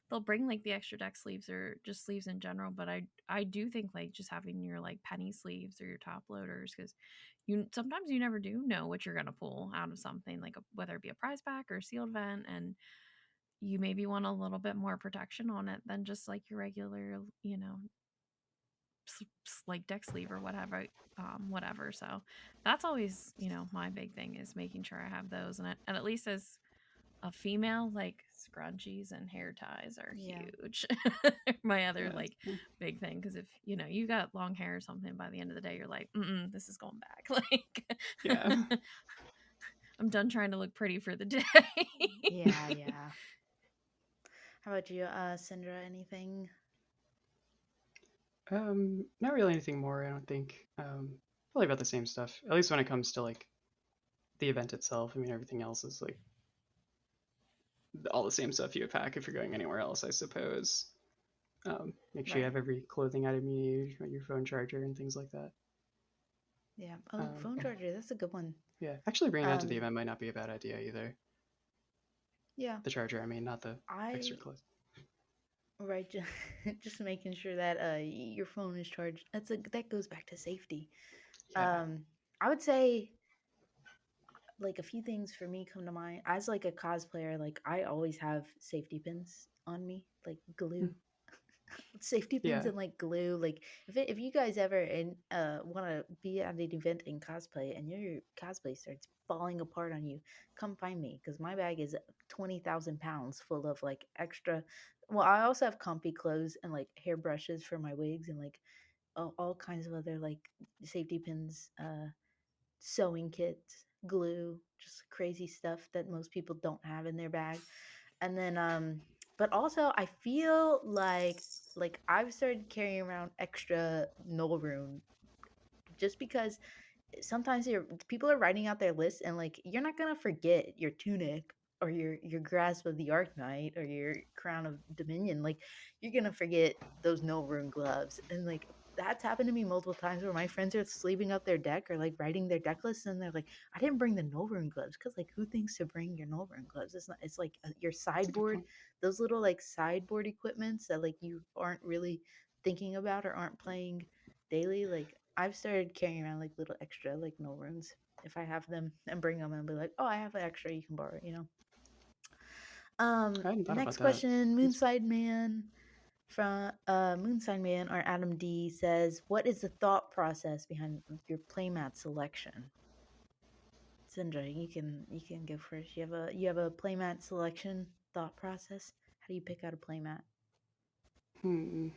They'll bring like the extra deck sleeves or just sleeves in general. But I do think like just having your like penny sleeves or your top loaders because you sometimes you never do know what you're gonna pull out of something, like whether it be a prize pack or a sealed event, and you maybe want a little bit more protection on it than just like your regular, like deck sleeve or whatever. Whatever. So that's always, my big thing is making sure I have those, and at least as a female, like scrunchies and hair ties are Yeah. huge. My other Yeah, that's like cool. big thing, because if you got long hair or something, by the end of the day you're like, this is going back. Yeah. Like, I'm done trying to look pretty for the day. Yeah, yeah. How about you, Cindrah? Anything? Not really anything more, I don't think. Probably about the same stuff. At least when it comes to like the event itself. I mean, everything else is like all the same stuff you would pack if you're going anywhere else, I suppose. Make sure you Right. have every clothing item you need, your phone charger, and things like that. Yeah. Oh, Um, phone charger. That's a good one. yeah, actually bringing that to the Um, event might not be a bad idea either. yeah. The charger, I mean, not the extra I clothes. right. Just, just making sure that your phone is charged. That goes back to safety. Yeah. Um, I would say like a few things for me come to mind as like a cosplayer. Like I always have safety pins on me, like glue, Hmm. safety pins Yeah. and like glue. Like if you guys ever want to be at an event in cosplay and your cosplay starts falling apart on you, come find me because my bag is 20,000 pounds full of like extra. Well, I also have comfy clothes and like hairbrushes for my wigs and like all kinds of other like safety pins, sewing kits, glue, just crazy stuff that most people don't have in their bag. And then but also I feel like I've started carrying around extra null rune just because sometimes people are writing out their list and like you're not gonna forget your tunic or your grasp of the Arc Knight or your crown of Dominion. Like you're gonna forget those no rune gloves. And like that's happened to me multiple times where my friends are sleeving up their deck or like writing their deck list and they're like, I didn't bring the no rune gloves because like who thinks to bring your no rune gloves? It's not. It's like your That's a good sideboard, point. those little like sideboard equipments that like you aren't really thinking about or aren't playing daily. Like I've started carrying around like little extra like no runes if I have them and bring them and be like, oh, I have an extra, you can borrow it, you know. I hadn't thought about Next that. question, Thanks. Moonside Man from Moonside Man or Adam D says, what is the thought process behind your playmat selection? Sindra, you can go first. You have a playmat selection thought process. How do you pick out a playmat? Hmm.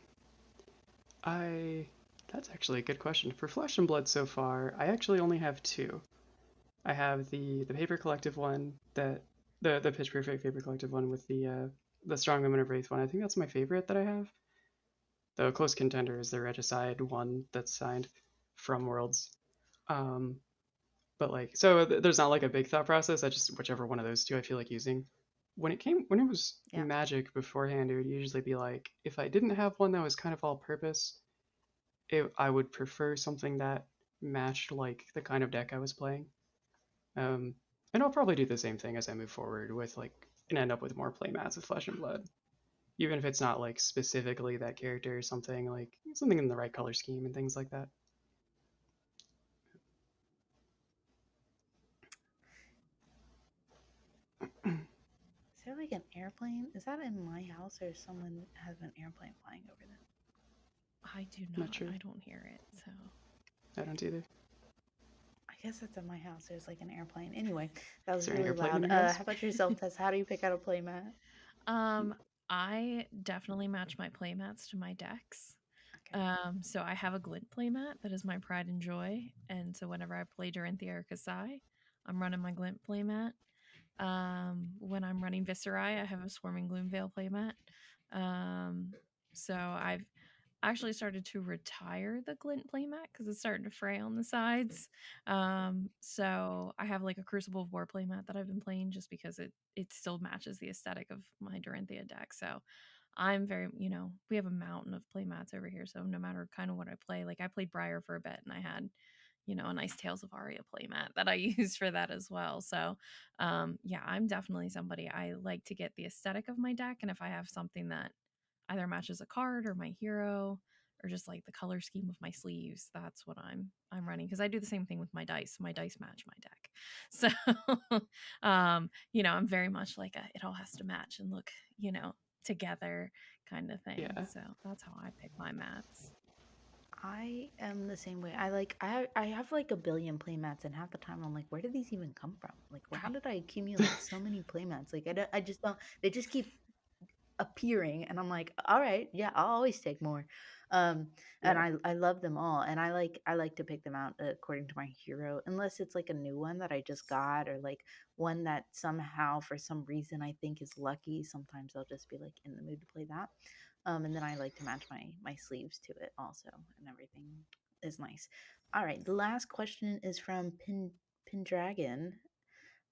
I. That's actually a good question. For Flesh and Blood so far, I actually only have two. I have the paper collective one that the Pitch Perfect paper collective one with the Strong Women of Wraith one. I think that's my favorite that I have. The close contender is the Regicide one that's signed from Worlds. Um, but like, so there's not like a big thought process. I just whichever one of those two I feel like using. When it was Yeah. Magic beforehand, it would usually be like if I didn't have one that was kind of all purpose, I would prefer something that matched like the kind of deck I was playing. Um, and I'll probably do the same thing as I move forward with like and end up with more playmats with Flesh and Blood, even if it's not like specifically that character or something like something in the right color scheme and things like that. Is there like an airplane? Is that in my house or someone has an airplane flying over them? I do Not not. sure. I don't hear it. So I don't either. I guess that's at my house. There's like an airplane. Anyway, that Is was there an really airplane in loud. your house? How about yourself, Tess? How do you pick out a playmat? um I definitely match my playmats to my decks. Okay. So I have a glint playmat that is my pride and joy, and so whenever I play Dorinthia or Kasai, I'm running my glint playmat. When I'm running Viscerai, I have a Swarming Gloomvale playmat. Um, so I've actually started to retire the glint playmat because it's starting to fray on the sides. So I have like a Crucible of War playmat that I've been playing just because it still matches the aesthetic of my Dorinthia deck. So I'm very, we have a mountain of playmats over here. So no matter kind of what I play, like I played Briar for a bit and I had, a nice Tales of Aria playmat that I use for that as well. So yeah, I'm definitely somebody, I like to get the aesthetic of my deck. And if I have something that either matches a card or my hero or just like the color scheme of my sleeves. That's what I'm running, because I do the same thing with my dice. My dice match my deck. So I'm very much like it all has to match and look, together kind of thing. Yeah. So that's how I pick my mats. I am the same way. I have like a billion playmats, and half the time I'm like, where did these even come from? Like, how did I accumulate so many playmats? Like, I just don't. They just keep appearing, and I'm like, all right, yeah, I'll always take more. um and Yeah. I love them all, and I like to pick them out according to my hero, unless it's like a new one that I just got, or like one that somehow for some reason I think is lucky. Sometimes I'll just be like in the mood to play that. And then I like to match my sleeves to it also, and everything is nice. All right, the last question is from Pendragon.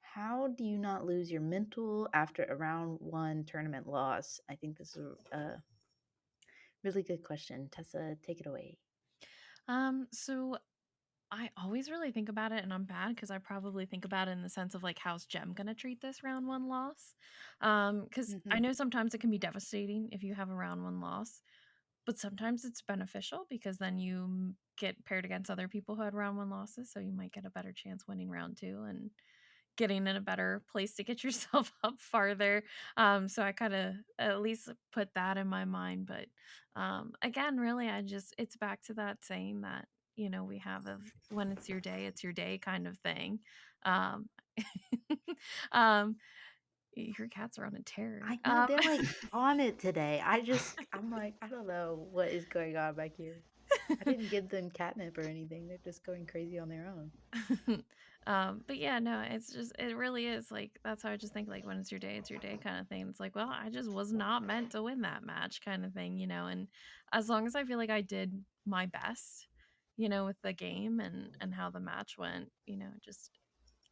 How do you not lose your mental after a round one tournament loss? I think this is a really good question. Tessa, take it away. So I always really think about it, and I'm bad because I probably think about it in the sense of like, how's Jem gonna treat this round one loss? Because I Hmm. know sometimes it can be devastating if you have a round one loss, but sometimes it's beneficial because then you get paired against other people who had round one losses, so you might get a better chance winning round two and getting in a better place to get yourself up farther. So I kind of at least put that in my mind. But again, really, it's back to that saying that, we have of when it's your day kind of thing. Um, um, your cats are on a terror. I know they're like on it today. I'm like, I don't know what is going on back here. I didn't give them catnip or anything. They're just going crazy on their own. But yeah, no, it really is like, that's how I just think, like, when it's your day kind of thing. It's like, well, I just was not meant to win that match kind of thing, and as long as I feel like I did my best, with the game and how the match went, just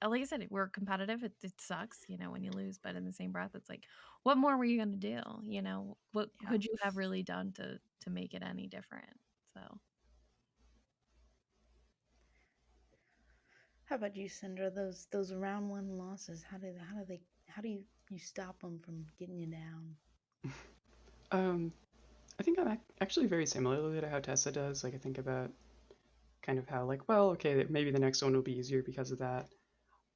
like I said, we're competitive. It sucks, when you lose, but in the same breath, it's like, what more were you gonna do? What Yeah. could you have really done to make it any different? So How about you, Cinderella? Those round one losses. How do you stop them from getting you down? Um, I think I'm actually very similarly to how Tessa does. Like I think about kind of how like, well, okay, maybe the next one will be easier because of that.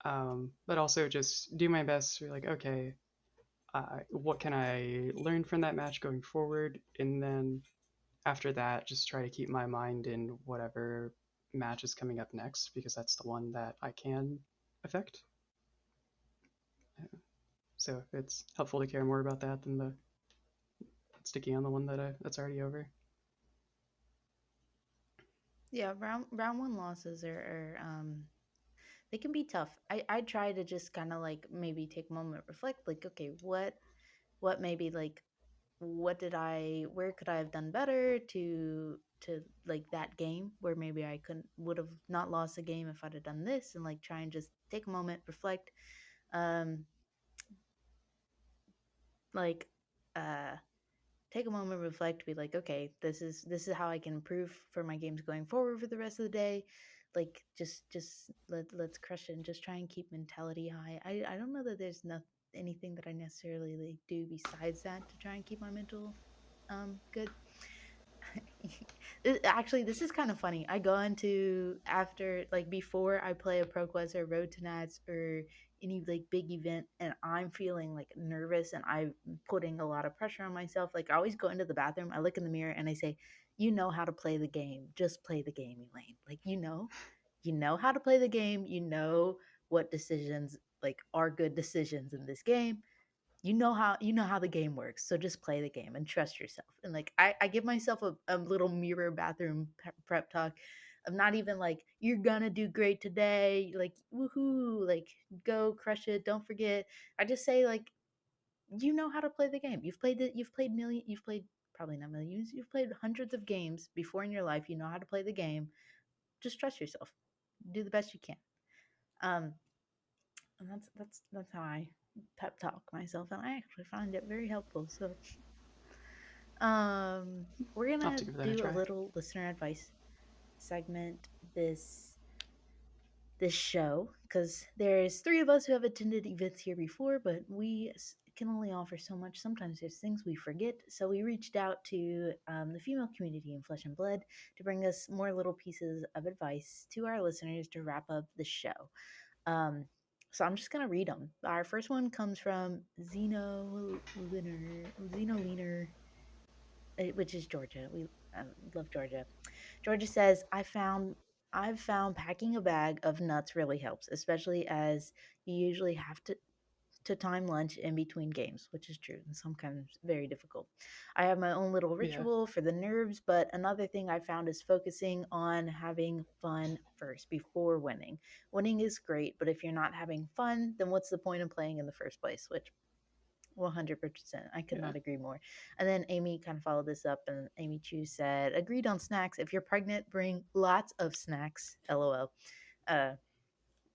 But also just do my best to like, okay, what can I learn from that match going forward, and then after that, just try to keep my mind in whatever match is coming up next because that's the one that I can affect. So it's helpful to care more about that than the sticking on the one that's already over. Yeah, round one losses are they can be tough. I try to just kind of like maybe take a moment, reflect, like, okay, what maybe like what did I where could I have done better to like that game where maybe I couldn't would have not lost the game if I'd have done this, and like try and just take a moment, reflect, um like uh take a moment, reflect, be like, okay, this is how I can improve for my games going forward for the rest of the day. Like let's crush it and just try and keep mentality high. I don't know that there's not anything that I necessarily like do besides that to try and keep my mental good. Actually, this is kind of funny. I go into after like before I play a ProQuest or Road to Nats or any like big event, and I'm feeling like nervous and I'm putting a lot of pressure on myself. Like I always go into the bathroom, I look in the mirror, and I say, "You know how to play the game. Just play the game, Elaine. Like you know how to play the game. You know what decisions like are good decisions in this game. You know how the game works, so just play the game and trust yourself." And like I give myself a little mirror bathroom prep talk of not even like you're gonna do great today, like woohoo, like go crush it, don't forget. I just say like you know how to play the game. You've played probably not millions, you've played hundreds of games before in your life. You know how to play the game. Just trust yourself, do the best you can. And that's how I pep talk myself, and I actually find it very helpful. So, we're I'll have gonna to give that a do a try. little listener advice segment this show because there's three of us who have attended events here before, but we can only offer so much. Sometimes there's things we forget. So we reached out to the female community in Flesh and Blood to bring us more little pieces of advice to our listeners to wrap up the show. Um, so I'm just gonna read them. Our first one comes from Zeno Leaner, which is Georgia. We love Georgia. Georgia says, I've found packing a bag of nuts really helps, especially as you usually have to time lunch in between games, which is true and sometimes very difficult. I have my own little Yeah. ritual for the nerves, but another thing I found is focusing on having fun first before winning. Winning is great, but if you're not having fun, then what's the point of playing in the first place? Which 100%. I could Yeah. not agree more. And then Amy kind of followed this up, and Amy Chu said, agreed on snacks. If you're pregnant, bring lots of snacks. LOL. Uh,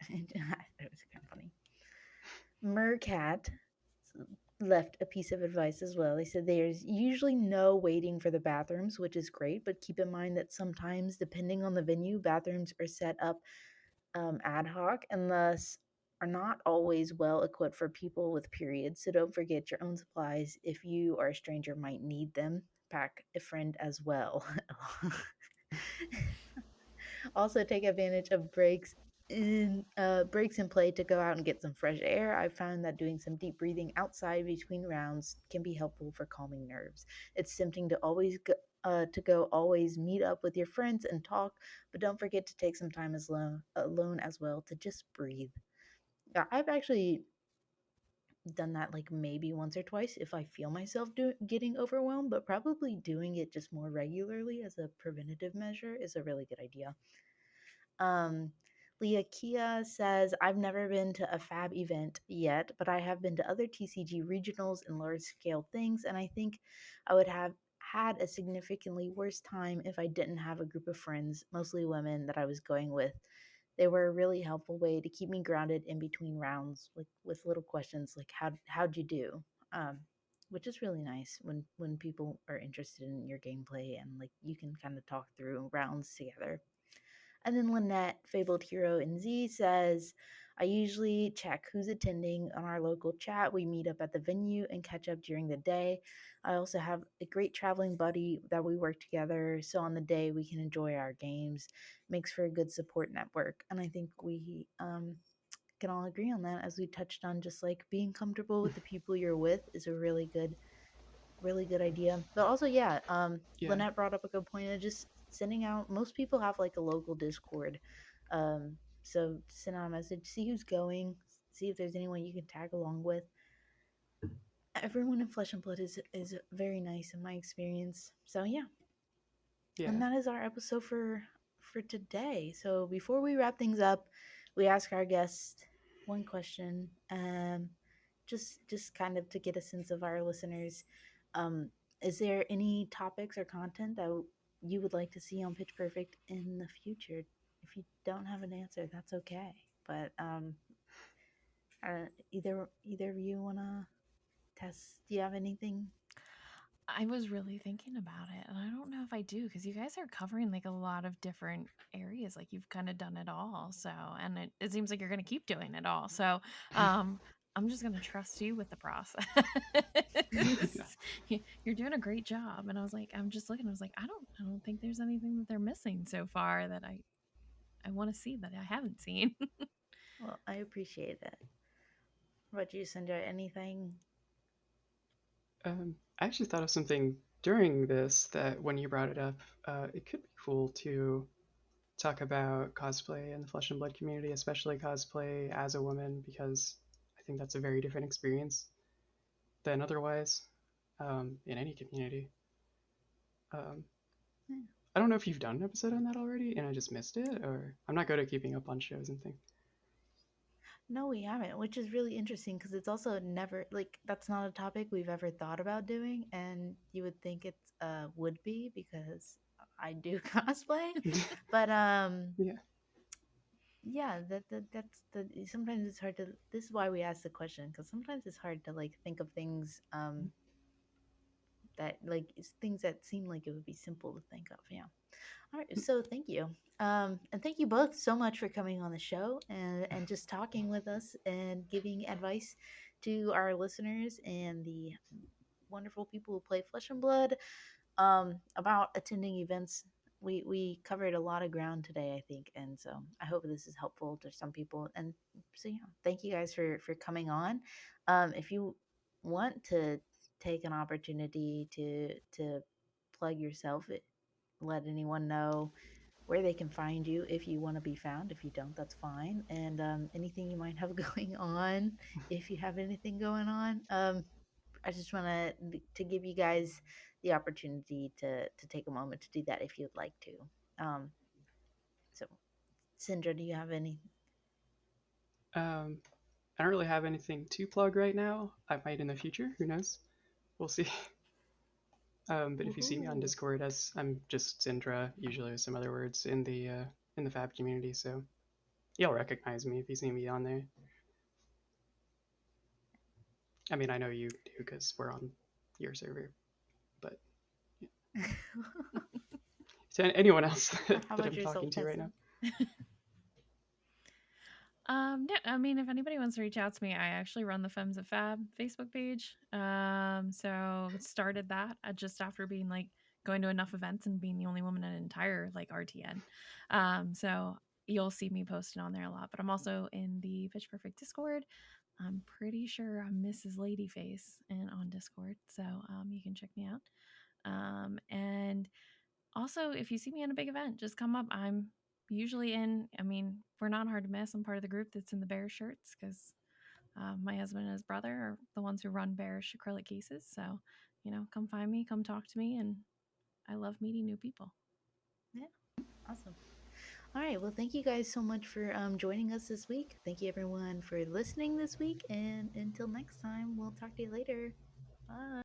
it was kind of funny. Mercat left a piece of advice as well. They said there's usually no waiting for the bathrooms, which is great, but keep in mind that sometimes, depending on the venue, bathrooms are set up ad hoc and thus are not always well equipped for people with periods. So don't forget your own supplies. If you or a stranger might need them, pack a friend as well. Also, take advantage of breaks in play to go out and get some fresh air. I found that doing some deep breathing outside between rounds can be helpful for calming nerves. It's tempting to always meet up with your friends and talk, but don't forget to take some time alone as well to just breathe. Yeah, I've actually done that like maybe once or twice if I feel myself getting overwhelmed, but probably doing it just more regularly as a preventative measure is a really good idea. Um, Leah Kia says, I've never been to a Fab event yet, but I have been to other TCG regionals and large scale things, and I think I would have had a significantly worse time if I didn't have a group of friends, mostly women, that I was going with. They were a really helpful way to keep me grounded in between rounds, like with little questions like how'd you do? Um, which is really nice when people are interested in your gameplay and like you can kind of talk through rounds together. And then Lynette, Fabled Hero in Z, says, I usually check who's attending on our local chat. We meet up at the venue and catch up during the day. I also have a great traveling buddy that we work together. So on the day, we can enjoy our games. Makes for a good support network. And I think we can all agree on that, as we touched on, just like being comfortable with the people you're with is a really good idea. But also, yeah, Yeah. Lynette brought up a good point of just sending out. Most people have like a local Discord, so send out a message, see who's going, see if there's anyone you can tag along with. Everyone in Flesh and Blood is very nice in my experience. So yeah, and Yeah. that is our episode for today. So before we wrap things up, we ask our guests one question, just kind of to get a sense of our listeners. Um, is there any topics or content that you would like to see on Pitch Perfect in the future? If you don't have an answer, that's okay. But either of you wanna test? Do you have anything? I was really thinking about it, and I don't know if I do because you guys are covering like a lot of different areas. Like you've kind of done it all. So, and it seems like you're going to keep doing it all. So, um, I'm just going to trust you with the process. Yeah. You're doing a great job. And I was like, I'm just looking, I was like, I don't think there's anything that they're missing so far that I want to see that I haven't seen. Well, I appreciate it. What about you, Cindrah? Anything? I actually thought of something during this that when you brought it up, it could be cool to talk about cosplay in the Flesh and Blood community, especially cosplay as a woman, because I think that's a very different experience than otherwise in any community. Um, Yeah. I don't know if you've done an episode on that already and I just missed it, or I'm not good at keeping up on shows and things. No, we haven't, which is really interesting because it's also never like that's not a topic we've ever thought about doing, and you would think it's would be because I do cosplay, but Yeah. yeah, that's the sometimes it's hard to. This is why we ask the question because sometimes it's hard to like think of things that like it's things that seem like it would be simple to think of. Yeah. All right, so thank you. And thank you both so much for coming on the show and just talking with us and giving advice to our listeners and the wonderful people who play Flesh and Blood about attending events. We covered a lot of ground today, I think, and so I hope this is helpful to some people. And so, yeah, thank you guys for coming on. If you want to take an opportunity to plug yourself, let anyone know where they can find you if you want to be found. If you don't, that's fine. And anything you might have going on, if you have anything going on. I just want to give you guys the opportunity to take a moment to do that if you'd like to. Um, so, Cindrah, do you have any? Um, I don't really have anything to plug right now. I might in the future. Who knows? We'll see. But if you see me on Woohoo! Discord, as I'm just Cindrah, usually with some other words in the Fab community, so you'll recognize me if you see me on there. I mean, I know you do because we're on your server, but yeah. To anyone else How that about I'm yourself, talking to right Tessa? now. Yeah, I mean, if anybody wants to reach out to me, I actually run the Femmes of Fab Facebook page. So started that just after being like going to enough events and being the only woman in an entire like RTN. So you'll see me posting on there a lot. But I'm also in the Pitch Perfect Discord. I'm pretty sure I'm Mrs. Ladyface and on Discord, so you can check me out. And also, if you see me in a big event, just come up. I'm usually in, I mean, we're not hard to miss. I'm part of the group that's in the bear shirts because my husband and his brother are the ones who run bearish acrylic cases. So, come find me, come talk to me. And I love meeting new people. Yeah, awesome. All right. Well, thank you guys so much for joining us this week. Thank you, everyone, for listening this week. And until next time, we'll talk to you later. Bye.